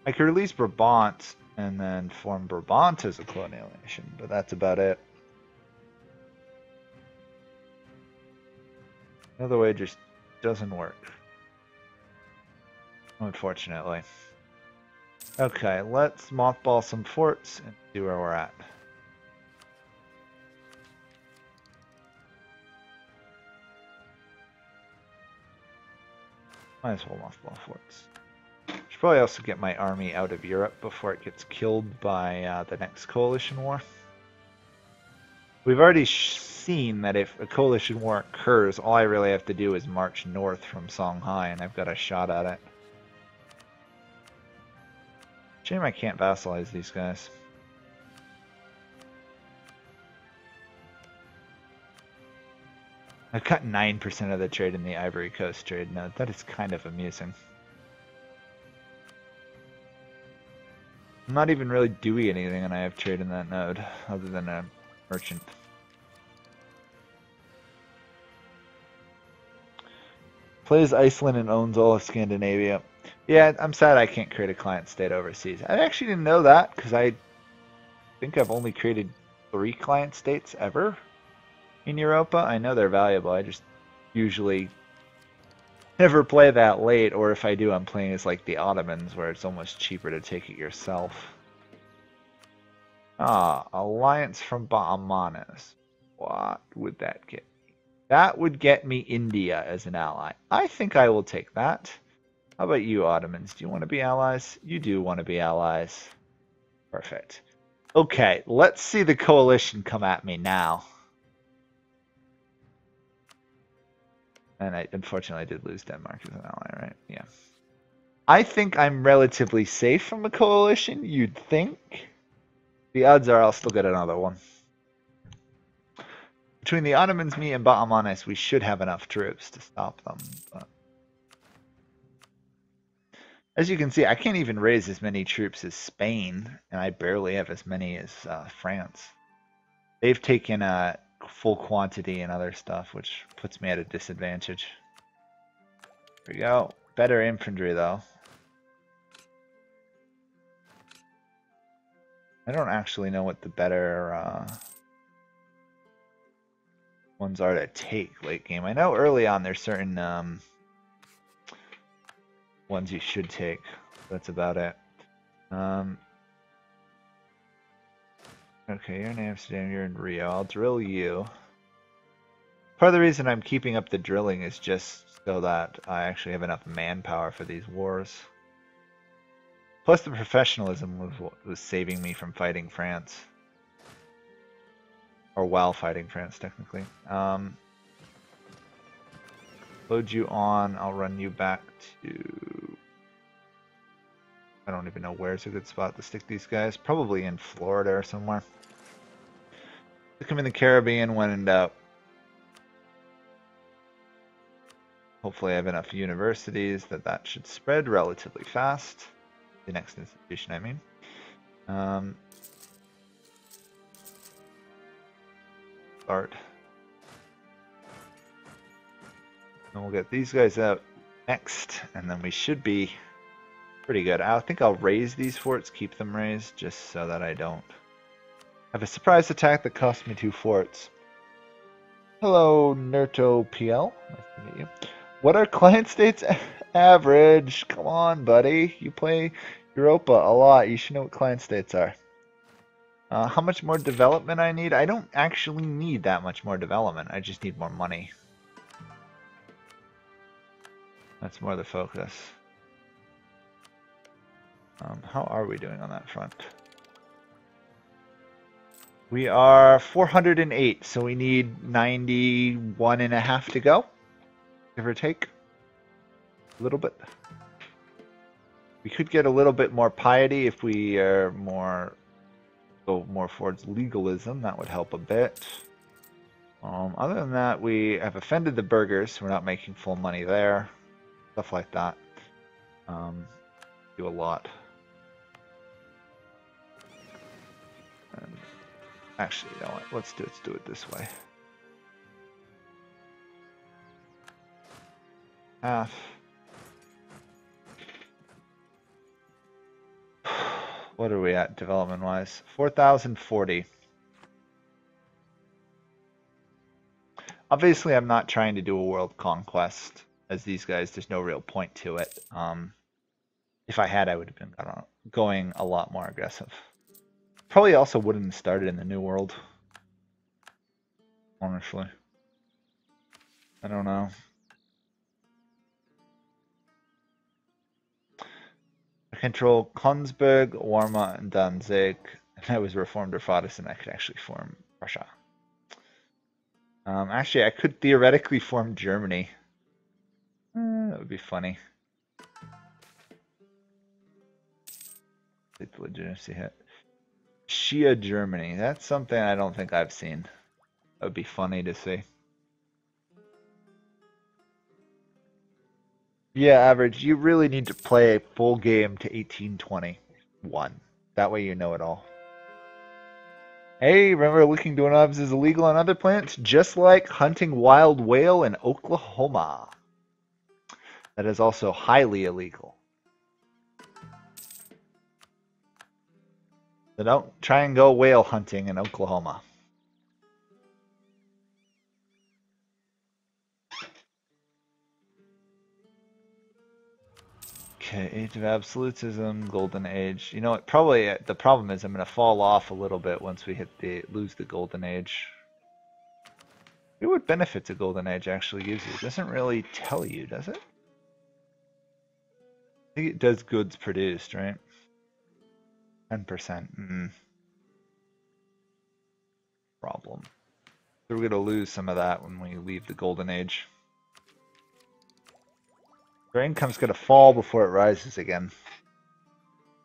I could release Brabant and then form Brabant as a colonial nation, but that's about it. Another way just doesn't work. unfortunately. Okay, let's mothball some forts and see where we're at. Might as well mothball forts. Should probably also get my army out of Europe before it gets killed by the next coalition war. We've already seen that if a coalition war occurs, all I really have to do is march north from Songhai, and I've got a shot at it. Shame I can't vassalize these guys. I've got 9% of the trade in the Ivory Coast trade node. That is kind of amusing. I'm not even really doing anything and I have trade in that node, other than a merchant. Plays Iceland and owns all of Scandinavia. Yeah, I'm sad I can't create a client state overseas. I actually didn't know that, because I think I've only created 3 client states ever in Europa. I know they're valuable, I just usually never play that late, or if I do, I'm playing as like the Ottomans, where it's almost cheaper to take it yourself. Ah, alliance from Bahamanas. What would that get me? That would get me India as an ally. I think I will take that. How about you, Ottomans? Do you want to be allies? You do want to be allies. Perfect. Okay, let's see the coalition come at me now. And I unfortunately did lose Denmark as an ally, right? Yeah. I think I'm relatively safe from a coalition, you'd think. The odds are I'll still get another one. Between the Ottomans, me, and Bahamanes, we should have enough troops to stop them. But as you can see, I can't even raise as many troops as Spain, and I barely have as many as France. They've taken a full quantity and other stuff, which puts me at a disadvantage. There we go. Better infantry, though. I don't actually know what the better ones are to take late game. I know early on there's certain ones you should take. That's about it. Okay, you're in Amsterdam, you're in Rio. I'll drill you. Part of the reason I'm keeping up the drilling is just so that I actually have enough manpower for these wars. Plus the professionalism was saving me from fighting France. Or while fighting France, technically. Load you on, I'll run you back to... I don't even know where's a good spot to stick these guys. Probably in Florida or somewhere. Stick them in the Caribbean when in doubt. Hopefully I have enough universities that should spread relatively fast. The next institution, I mean. Start. And we'll get these guys out next, and then we should be pretty good. I think I'll raise these forts, keep them raised, just so that I don't have a surprise attack that costs me 2 forts. Hello, Nerto PL. Nice to meet you. What are client states average? Come on, buddy. You play Europa a lot. You should know what client states are. How much more development I need? I don't actually need that much more development. I just need more money. That's more the focus. How are we doing on that front? We are 408, so we need 91.5 to go, give or take. A little bit. We could get a little bit more piety if we are go more towards legalism. That would help a bit. Other than that, we have offended the burghers. We're not making full money there. Stuff like that. Do a lot. And actually, you know what? Let's do it this way. Half. What are we at development-wise? 4,040. Obviously, I'm not trying to do a world conquest. As these guys, there's no real point to it. If I had, I would have been going a lot more aggressive. Probably also wouldn't have started in the New World. Honestly. I don't know. I control Konsberg, Warma, and Danzig. And I was Reformed or Protestant, I could actually form Russia. Actually, I could theoretically form Germany. That would be funny. Take the legitimacy hit. Shia Germany. That's something I don't think I've seen. That would be funny to see. Yeah, average. You really need to play a full game to 1821. That way you know it all. Hey, remember licking doorknobs is illegal on other planets, just like hunting wild whale in Oklahoma. That is also highly illegal. So don't try and go whale hunting in Oklahoma. Okay, Age of Absolutism, Golden Age. You know what? Probably the problem is I'm going to fall off a little bit once we lose the Golden Age. What benefits a Golden Age actually gives you? It doesn't really tell you, does it? I think it does goods produced, right? 10%. Problem. So we're going to lose some of that when we leave the Golden Age. Our income's going to fall before it rises again,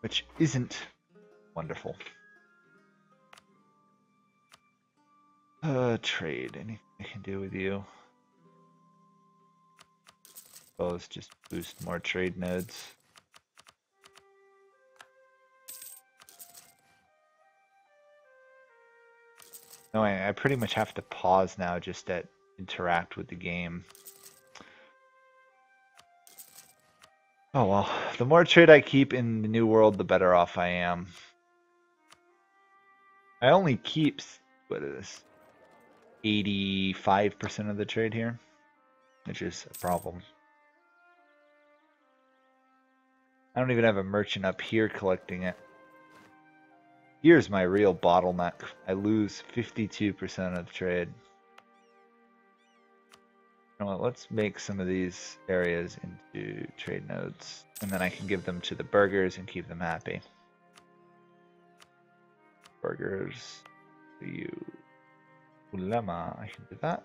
which isn't wonderful. Trade. Anything I can do with you? Suppose just boost more trade nodes. No, I pretty much have to pause now just to interact with the game. Oh well, the more trade I keep in the New World, the better off I am. I only keep, what is this, 85% of the trade here, which is a problem. I don't even have a merchant up here collecting it. Here's my real bottleneck. I lose 52% of the trade. You know what, let's make some of these areas into trade nodes, and then I can give them to the burghers and keep them happy. Burghers, you, Ulema, I can do that.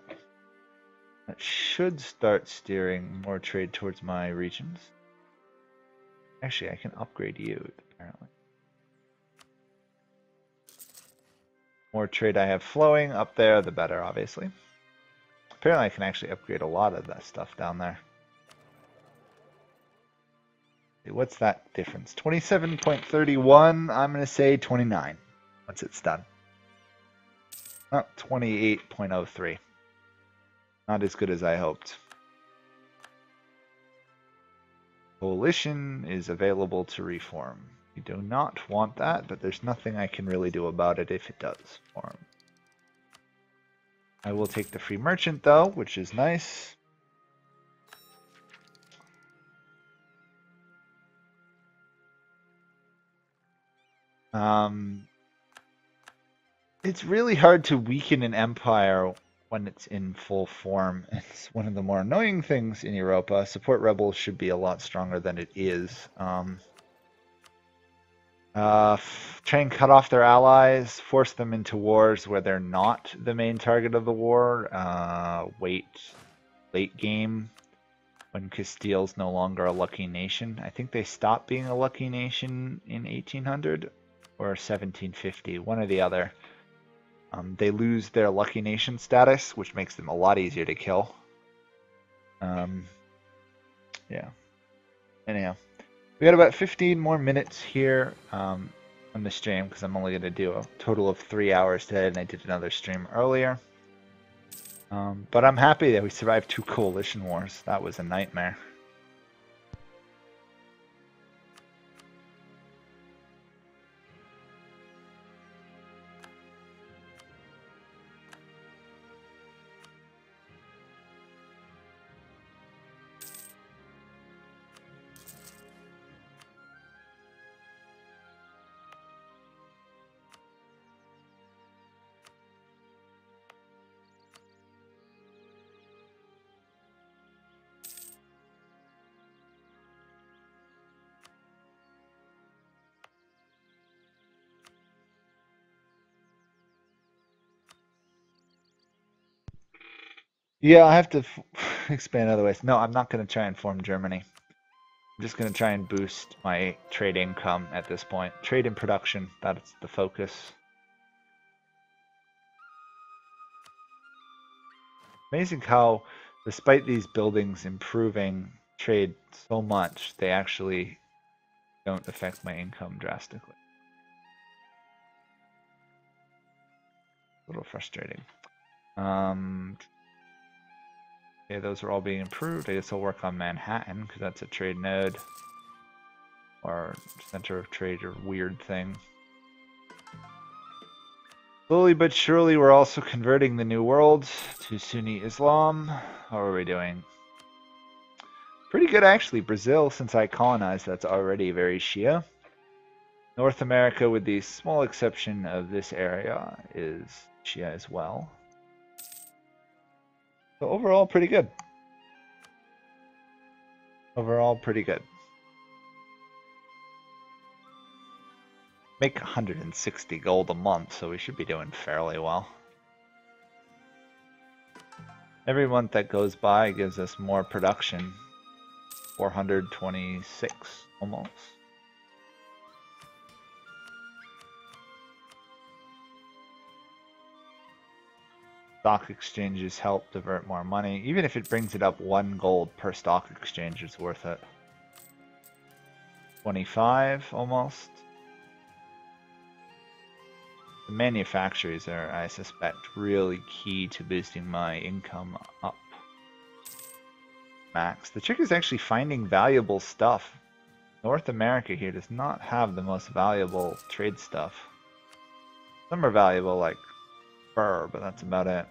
That should start steering more trade towards my regions. Actually, I can upgrade you, apparently. More trade I have flowing up there, the better, obviously. Apparently I can actually upgrade a lot of that stuff down there. What's that difference? 27.31, I'm going to say 29 once it's done. Oh, 28.03. Not as good as I hoped. Coalition is available to reform. We do not want that, but there's nothing I can really do about it if it does form. I will take the free merchant though, which is nice. It's really hard to weaken an empire when it's in full form. It's one of the more annoying things in Europa. Support rebels should be a lot stronger than it is. Try and cut off their allies, force them into wars where they're not the main target of the war. Wait late game when Castile's no longer a lucky nation. I think they stopped being a lucky nation in 1800 or 1750, one or the other. They lose their lucky nation status, which makes them a lot easier to kill. Yeah. Anyhow. We got about 15 more minutes here on the stream because I'm only going to do a total of 3 hours today, and I did another stream earlier. But I'm happy that we survived 2 coalition wars. That was a nightmare. Yeah, I have to expand other ways. No, I'm not going to try and form Germany. I'm just going to try and boost my trade income at this point. Trade and production, that's the focus. Amazing how, despite these buildings improving trade so much, they actually don't affect my income drastically. A little frustrating. Okay, those are all being improved. I guess I'll work on Manhattan because that's a trade node or center of trade or weird thing. Slowly but surely, we're also converting the New World to Sunni Islam. How are we doing? Pretty good, actually. Brazil, since I colonized, that's already very Shia. North America, with the small exception of this area, is Shia as well. So overall, pretty good. Overall, pretty good. Make 160 gold a month, so we should be doing fairly well. Every month that goes by gives us more production. 426 almost. Stock exchanges help divert more money. Even if it brings it up 1 gold per stock exchange, it's worth it. 25 almost. The manufacturers are, I suspect, really key to boosting my income up. Max. The trick is actually finding valuable stuff. North America here does not have the most valuable trade stuff. Some are valuable, like fur, but that's about it.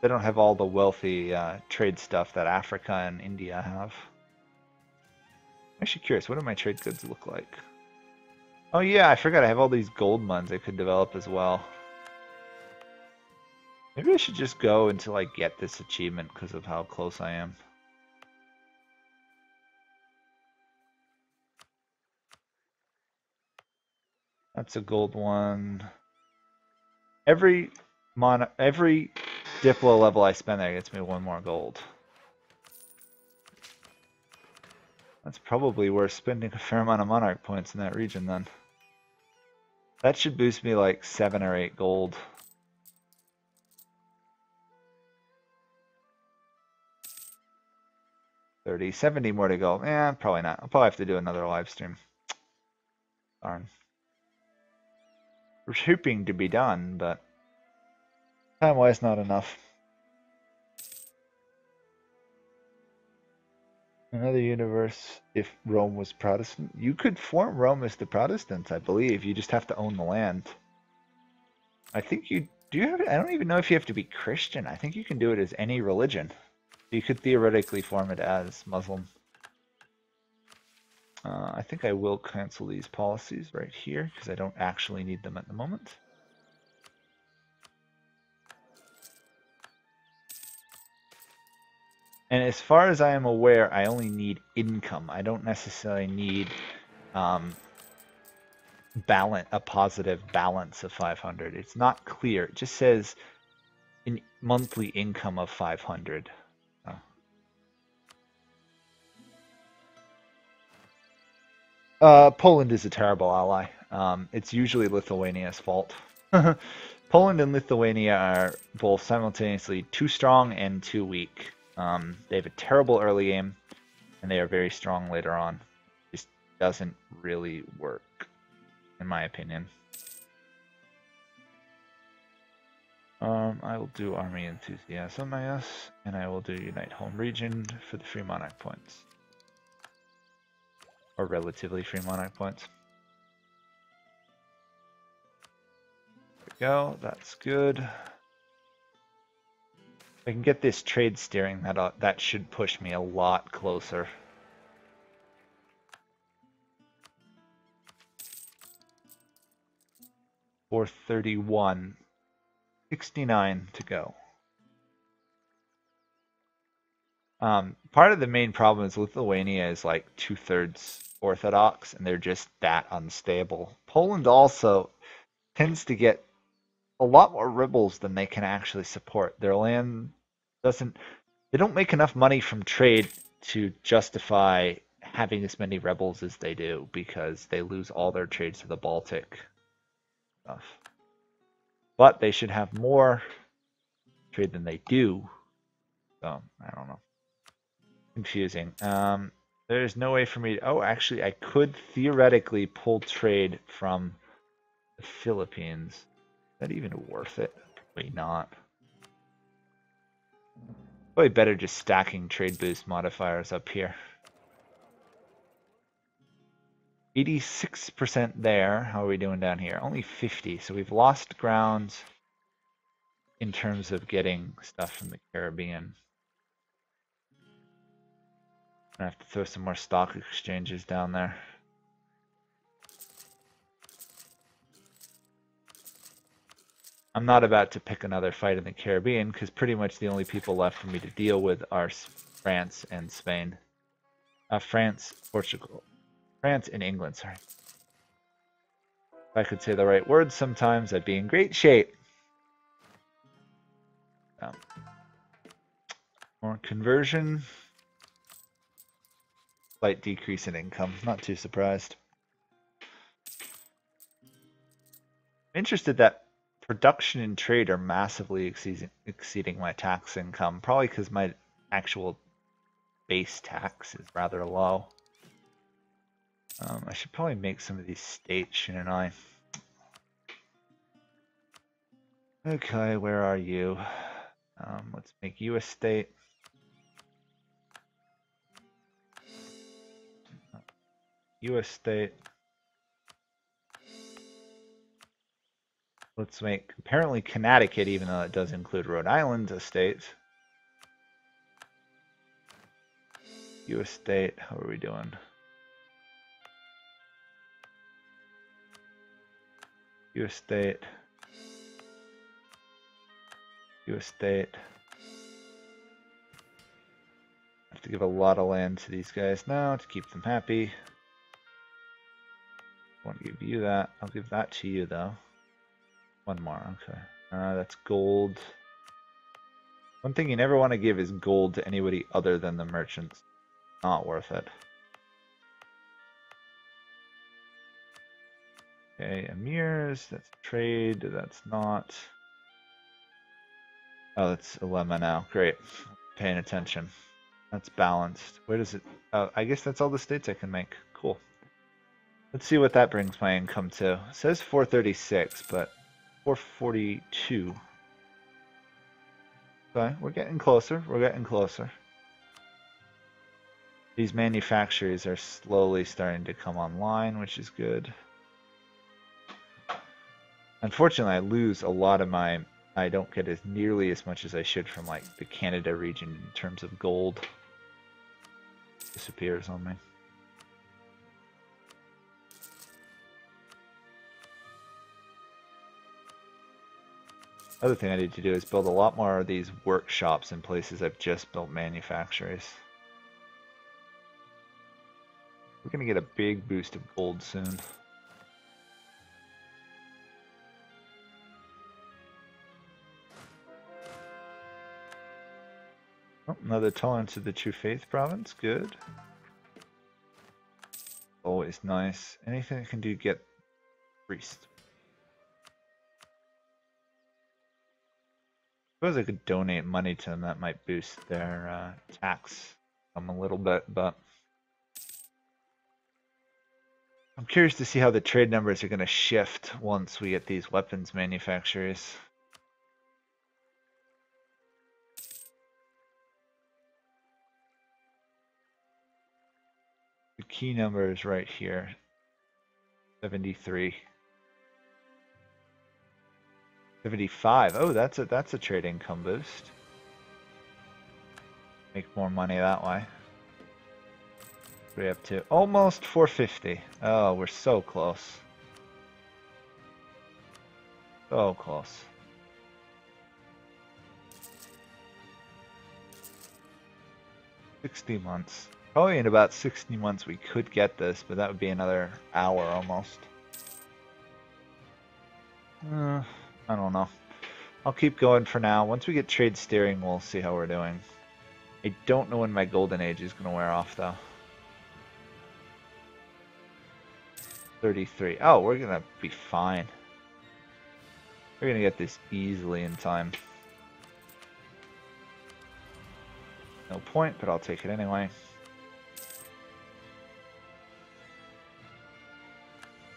They don't have all the wealthy trade stuff that Africa and India have. I'm actually curious, what do my trade goods look like? Oh yeah, I forgot I have all these gold mines I could develop as well. Maybe I should just go until I get this achievement because of how close I am. That's a gold one. Every Diplo level I spend there gets me 1 more gold. That's probably worth spending a fair amount of monarch points in that region then. That should boost me like 7 or 8 gold. $30, $70 more to go. Probably not. I'll probably have to do another live stream. Darn. We're hoping to be done, but time-wise not enough. Another universe, if Rome was Protestant. You could form Rome as the Protestants, I believe. You just have to own the land. I think you do have, I don't even know if you have to be Christian. I think you can do it as any religion. You could theoretically form it as Muslim. I think I will cancel these policies right here because I don't actually need them at the moment. And as far as I am aware, I only need income. I don't necessarily need a positive balance of 500. It's not clear. It just says in monthly income of 500. Poland is a terrible ally. It's usually Lithuania's fault. Poland and Lithuania are both simultaneously too strong and too weak. They have a terrible early game, and they are very strong later on. It just doesn't really work, in my opinion. I will do Army Enthusiasm, I guess, and I will do Unite Home Region for the free monarch points. Or relatively free monarch points. There we go, that's good. If I can get this trade steering, that should push me a lot closer. $431, 69 to go. Part of the main problem is Lithuania is like 2/3 Orthodox, and they're just that unstable. Poland also tends to get a lot more rebels than they can actually support. Their land doesn't, they don't make enough money from trade to justify having as many rebels as they do because they lose all their trades to the Baltic stuff. But they should have more trade than they do. So, I don't know. Confusing. There's no way for me to, oh, actually, I could theoretically pull trade from the Philippines. Is that even worth it? Probably not. Probably better just stacking trade boost modifiers up here. 86% there. How are we doing down here? Only 50. So we've lost ground in terms of getting stuff from the Caribbean. I have to throw some more stock exchanges down there. I'm not about to pick another fight in the Caribbean because pretty much the only people left for me to deal with are France and Spain. France, Portugal. France and England, sorry. If I could say the right words sometimes, I'd be in great shape. More conversion. Slight decrease in income. Not too surprised. I'm interested that production and trade are massively exceeding my tax income. Probably because my actual base tax is rather low. I should probably make some of these states, shouldn't I? Okay, where are you? Let's make you a state. U.S. state. Let's make apparently Connecticut, even though it does include Rhode Island, a state. U.S. state. How are we doing? U.S. state. U.S. state. I have to give a lot of land to these guys now to keep them happy. I want to give you that. I'll give that to you though. One more, okay. That's gold. One thing you never want to give is gold to anybody other than the merchants. Not worth it. Okay, emirs, that's trade, that's not. Oh, that's a lemma now. Great. Paying attention. That's balanced. Where does it? Oh, I guess that's all the states I can make. Cool. Let's see what that brings my income to. It says 436, but 442. Okay, we're getting closer. We're getting closer. These manufacturers are slowly starting to come online, which is good. Unfortunately, I lose a lot of my... I don't get as nearly as much as I should from like the Canada region in terms of gold. Disappears on me. Other thing I need to do is build a lot more of these workshops in places I've just built manufactories. We're going to get a big boost of gold soon. Oh, another tolerance of the True Faith province, good. Always nice. Anything I can do to get priest. Suppose I could donate money to them, that might boost their tax a little bit, but I'm curious to see how the trade numbers are going to shift once we get these weapons manufacturers. The key number is right here, 73. 75. Oh, that's a trade income boost. Make more money that way. What are we up to? Almost 450. Oh, we're so close. So close. $60 months. Probably in about 60 months we could get this, but that would be another hour almost. I don't know. I'll keep going for now. Once we get trade steering, we'll see how we're doing. I don't know when my golden age is going to wear off, though. 33. Oh, we're going to be fine. We're going to get this easily in time. No point, but I'll take it anyway.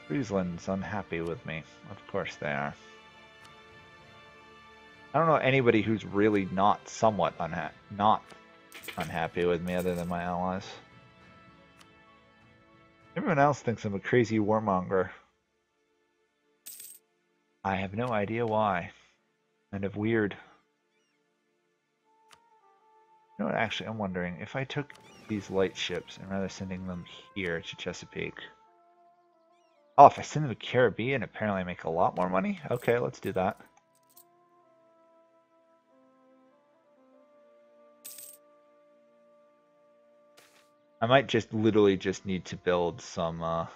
Friesland's unhappy with me. Of course they are. I don't know anybody who's really not somewhat unhappy with me other than my allies. Everyone else thinks I'm a crazy warmonger. I have no idea why. Kind of weird. You know what, actually, I'm wondering, if I took these light ships and rather sending them here to Chesapeake. Oh, if I send them to Caribbean, apparently I make a lot more money? Okay, let's do that. I might just literally just need to build some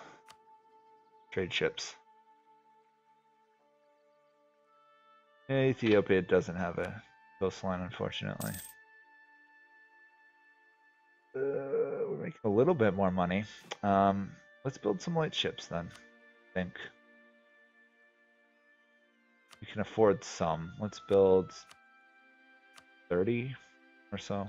trade ships. Ethiopia doesn't have a coastline, unfortunately. We're making a little bit more money. Let's build some light ships then, I think. We can afford some. Let's build 30 or so.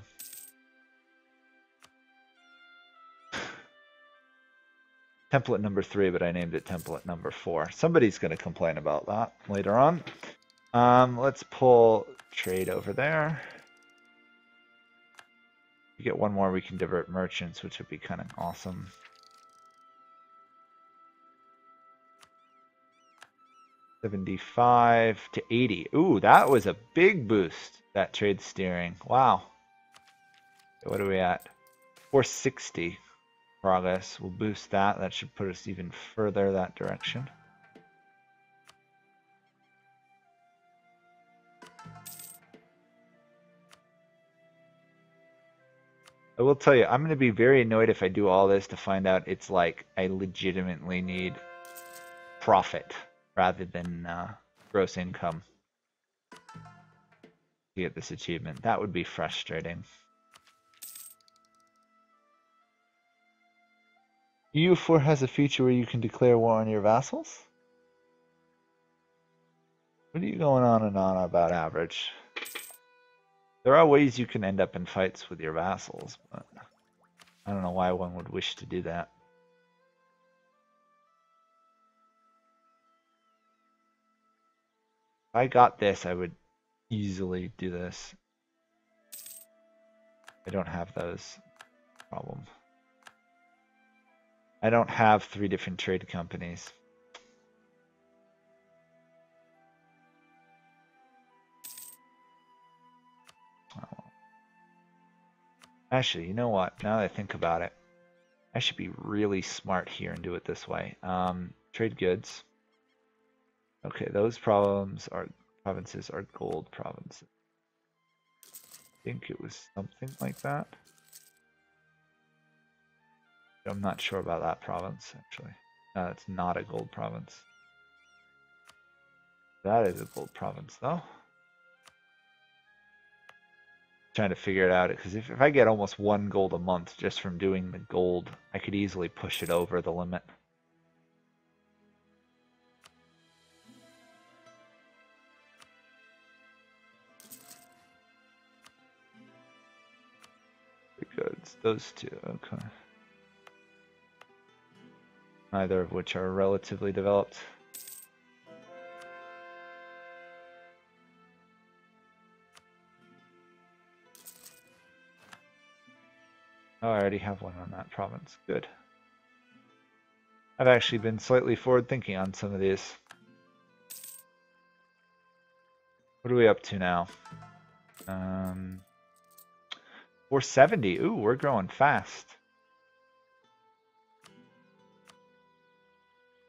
Template number 3, but I named it template number 4. Somebody's going to complain about that later on. Let's pull trade over there. We get one more, we can divert merchants, which would be kind of awesome. $75 to $80. Ooh, that was a big boost, that trade steering. Wow. What are we at? 460 progress. We'll boost that. That should put us even further that direction. I will tell you, I'm going to be very annoyed if I do all this to find out it's like I legitimately need profit rather than gross income to get this achievement. That would be frustrating. EU4 has a feature where you can declare war on your vassals? What are you going on and on about, Average? There are ways you can end up in fights with your vassals, but I don't know why one would wish to do that. If I got this, I would easily do this. I don't have those problems. I don't have 3 different trade companies. Oh. Actually, you know what? Now that I think about it, I should be really smart here and do it this way. Trade goods. Okay, those provinces are gold provinces. I think it was something like that. I'm not sure about that province, actually. It's not a gold province. That is a gold province, though. Trying to figure it out, because if I get almost 1 gold a month just from doing the gold, I could easily push it over the limit. The goods, those two, okay. Neither of which are relatively developed. Oh, I already have one on that province. Good. I've actually been slightly forward thinking on some of these. What are we up to now? 470. Ooh, we're growing fast.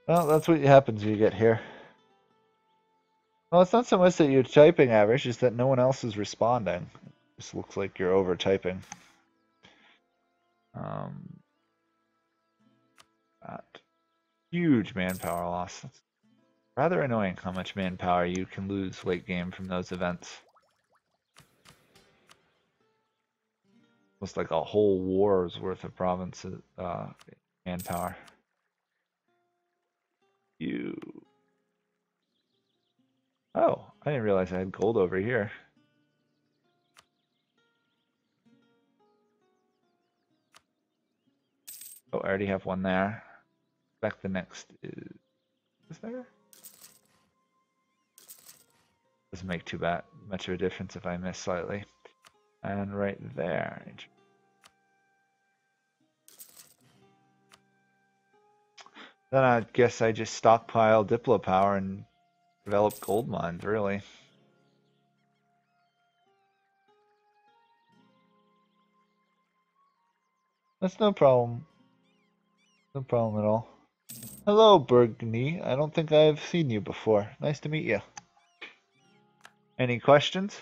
Well, that's what happens when you get here. Well, it's not so much that you're typing average, it's that no one else is responding. It just looks like you're over typing. That huge manpower loss. That's Rather annoying how much manpower you can lose late game from those events. Almost like a whole war's worth of provinces, manpower. You. Oh, I didn't realize I had gold over here. Oh, I already have one there. Back the next is there? Doesn't make too much of a difference if I miss slightly. And right there. Then I guess I just stockpile Diplo power and develop gold mines, really. That's no problem. No problem at all. Hello, Burgundy. I don't think I've seen you before. Nice to meet you. Any questions?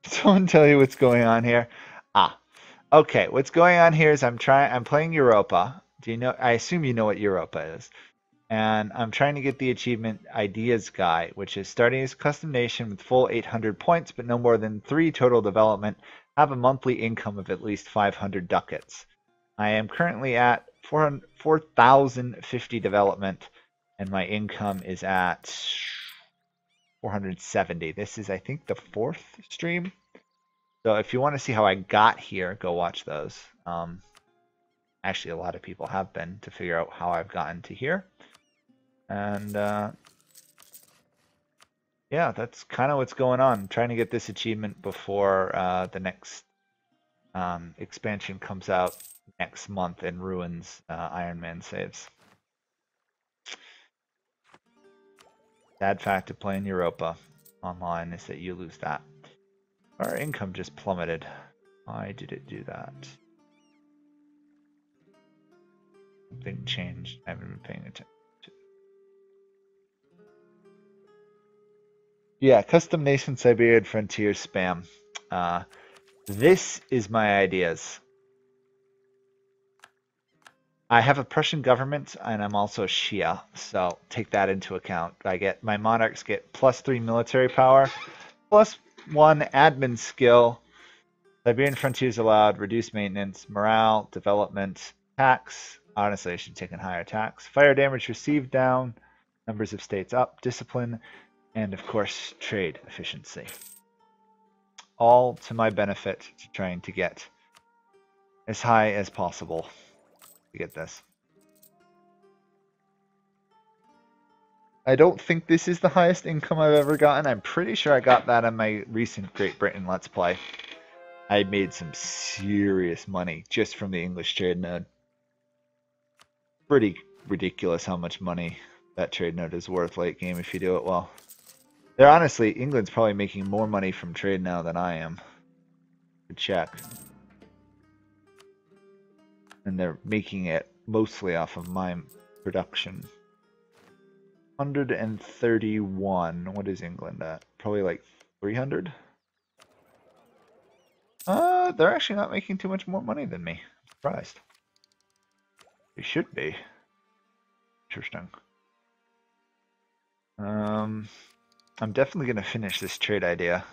Someone tell you what's going on here. Ah, okay. What's going on here is I'm playing Europa. Do you know? I assume you know what Europa is. And I'm trying to get the achievement Ideas Guy, which is starting as custom nation with full 800 points, but no more than 3 total development. Have a monthly income of at least 500 ducats. I am currently at 4,050 development, and my income is at 470. This is, I think, the 4th stream. So if you want to see how I got here, go watch those. Actually, a lot of people have been to figure out how I've gotten to here. And yeah, that's kind of what's going on. I'm trying to get this achievement before the next expansion comes out next month and ruins Iron Man saves. Sad fact of playing Europa online is that you lose that. Our income just plummeted. Why did it do that? Something changed. I haven't been paying attention. Yeah, custom nation Siberian frontier spam. This is my ideas. I have a Prussian government and I'm also Shia, so take that into account. My monarchs get +3 military power, +1 admin skill. Siberian frontiers allowed, reduced maintenance, morale, development, tax. Honestly, I should take a higher tax. Fire damage received down, numbers of states up, discipline, and of course, trade efficiency. All to my benefit to trying to get as high as possible to get this. I don't think this is the highest income I've ever gotten. I'm pretty sure I got that on my recent Great Britain Let's Play. I made some serious money just from the English trade node. Pretty ridiculous how much money that trade node is worth late game if you do it well. They're honestly, England's probably making more money from trade now than I am. Good check. And they're making it mostly off of my production. 131. What is England at? Probably like 300? They're actually not making too much more money than me. I'm surprised. They should be. Interesting. I'm definitely going to finish this trade idea.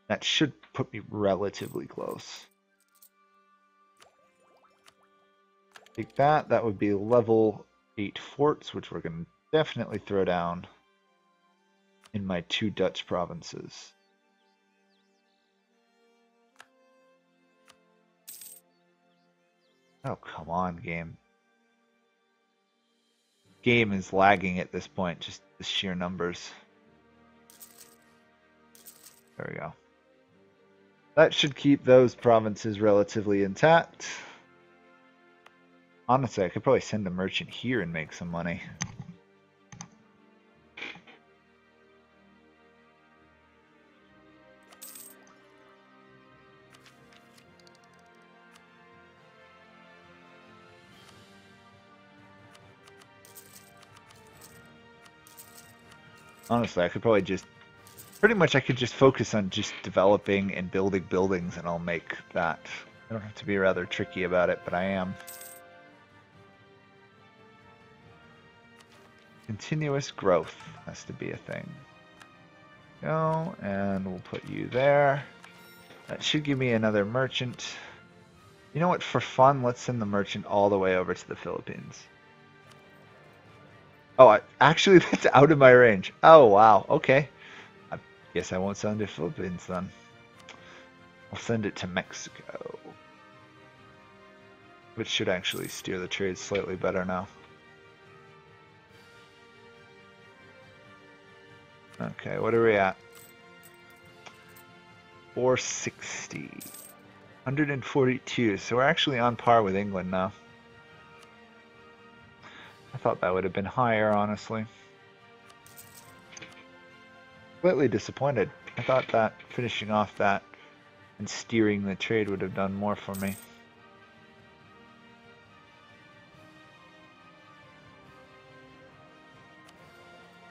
That should put me relatively close. Take that. That would be level 8 forts, which we're going to definitely throw down in my 2 Dutch provinces. Oh, come on, game. Game is lagging at this point, just the sheer numbers. There we go. That should keep those provinces relatively intact. Honestly, I could probably send a merchant here and make some money. Honestly, I could probably just Pretty much I could just focus on just developing and building buildings and I'll make that. I don't have to be rather tricky about it, but I am. Continuous growth has to be a thing. Go, and we'll put you there. That should give me another merchant. You know what, for fun, let's send the merchant all the way over to the Philippines. Oh, actually that's out of my range. Oh, wow, okay. I guess I won't send it to the Philippines then. I'll send it to Mexico. Which should actually steer the trade slightly better now. Okay, what are we at? 460. 142, so we're actually on par with England now. I thought that would have been higher, honestly. Slightly disappointed. I thought that finishing off that and steering the trade would have done more for me.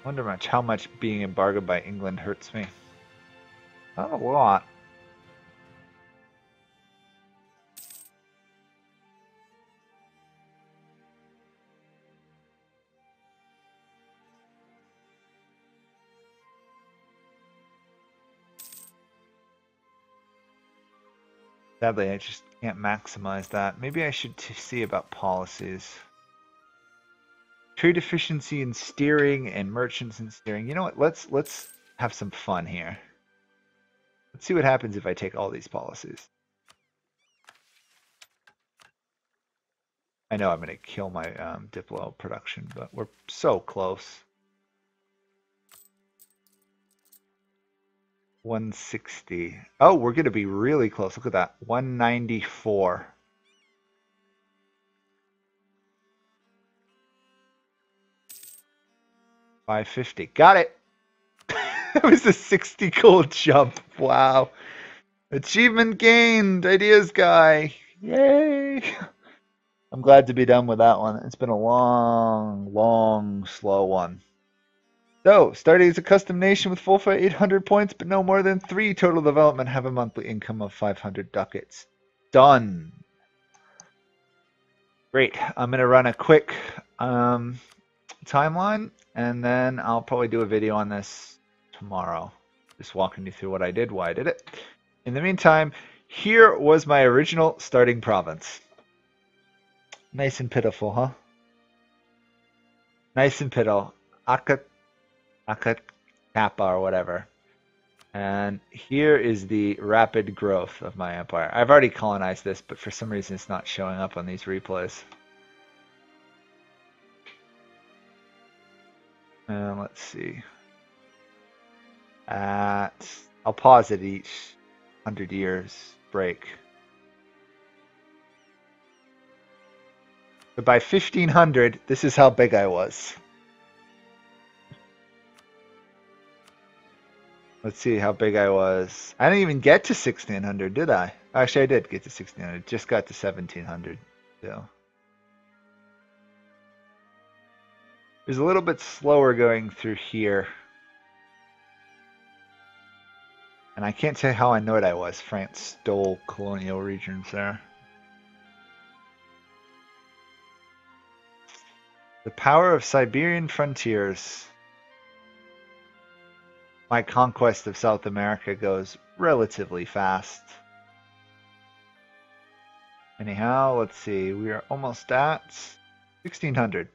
Wonder how much being embargoed by England hurts me. Not a lot. Sadly, I just can't maximize that. Maybe I should see about policies. Trade efficiency in steering and merchants in steering. You know what? Let's have some fun here. Let's see what happens if I take all these policies. I know I'm going to kill my Diplo production, but we're so close. 160. Oh, we're going to be really close. Look at that. 194. $550. Got it. That was a 60 gold jump. Wow. Achievement gained. Ideas guy. Yay. I'm glad to be done with that one. It's been a long, slow one. So, starting as a custom nation with full for 800 points, but no more than 3 total development, have a monthly income of 500 ducats. Done. Great. I'm going to run a quick timeline, and then I'll probably do a video on this tomorrow. Just walking you through what I did, why I did it. In the meantime, here was my original starting province. Nice and pitiful, huh? Nice and pitiful. Akatapa or whatever. And here is the rapid growth of my empire. I've already colonized this, but for some reason it's not showing up on these replays. Let's see. I'll pause at each 100 years break. But by 1500, this is how big I was. Let's see how big I was. I didn't even get to 1600, did I? Actually, I did get to 1600. Just got to 1700. So it was a little bit slower going through here. And I can't say how annoyed I was. France stole colonial regions there. The power of Siberian frontiers. My conquest of South America goes relatively fast. Anyhow, let's see. We are almost at 1600.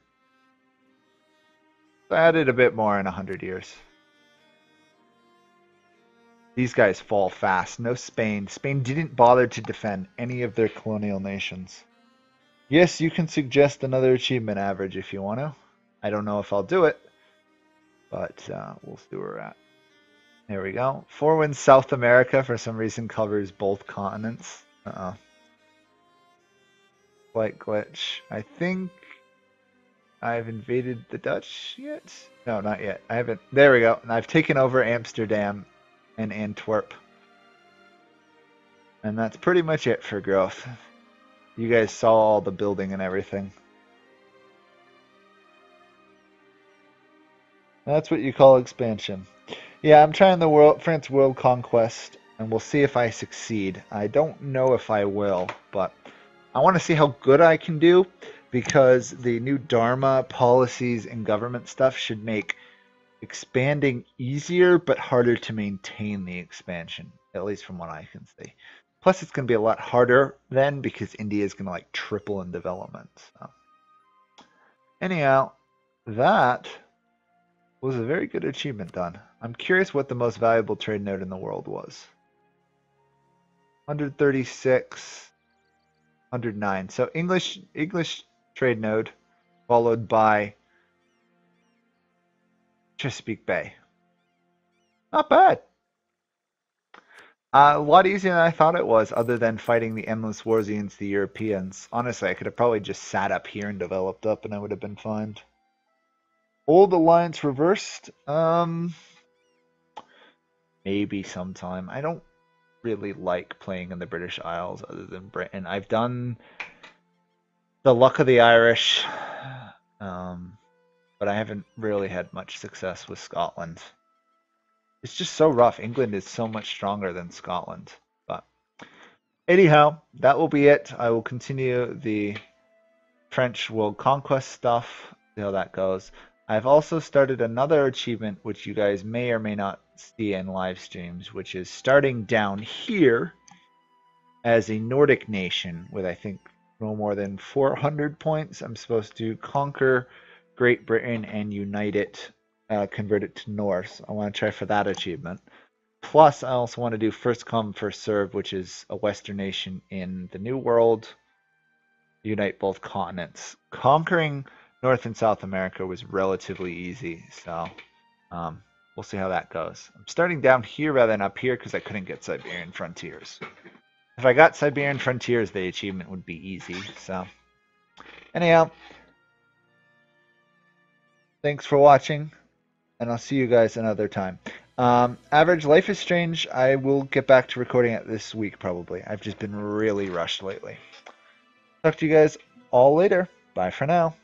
So I added a bit more in 100 years. These guys fall fast. No Spain. Spain didn't bother to defend any of their colonial nations. Yes, you can suggest another achievement average if you want to. I don't know if I'll do it, but we'll see where we're at. There we go. Four Winds South America for some reason covers both continents. Slight glitch. I think I've invaded the Dutch yet? No, not yet. I haven't. There we go. And I've taken over Amsterdam and Antwerp. And that's pretty much it for growth. You guys saw all the building and everything. That's what you call expansion. Yeah, I'm trying the France World Conquest, and we'll see if I succeed. I don't know if I will, but I want to see how good I can do because the new Dharma policies and government stuff should make expanding easier but harder to maintain the expansion, at least from what I can see. Plus, it's going to be a lot harder then because India is going to like triple in development. So. Anyhow, that was a very good achievement done. I'm curious what the most valuable trade node in the world was. 136, 109. So English trade node followed by Chesapeake Bay. Not bad. A lot easier than I thought it was, other than fighting the endless wars against the Europeans. Honestly, I could have probably just sat up here and developed up and I would have been fine. Old alliance reversed? Maybe sometime. I don't really like playing in the British Isles other than Britain. I've done the luck of the Irish, but I haven't really had much success with Scotland. It's just so rough. England is so much stronger than Scotland. But anyhow, that will be it. I will continue the French world conquest stuff, see how that goes. I've also started another achievement, which you guys may or may not see in live streams, which is starting down here as a Nordic nation with, I think, no more than 400 points. I'm supposed to conquer Great Britain and unite it, convert it to Norse. I want to try for that achievement. Plus, I also want to do first come, first serve, which is a Western nation in the New World. Unite both continents. Conquering North and South America was relatively easy, so we'll see how that goes. I'm starting down here rather than up here because I couldn't get Siberian Frontiers. If I got Siberian Frontiers, the achievement would be easy. So, anyhow, thanks for watching, and I'll see you guys another time. Average Life is Strange, I will get back to recording it this week probably. I've just been really rushed lately. Talk to you guys all later. Bye for now.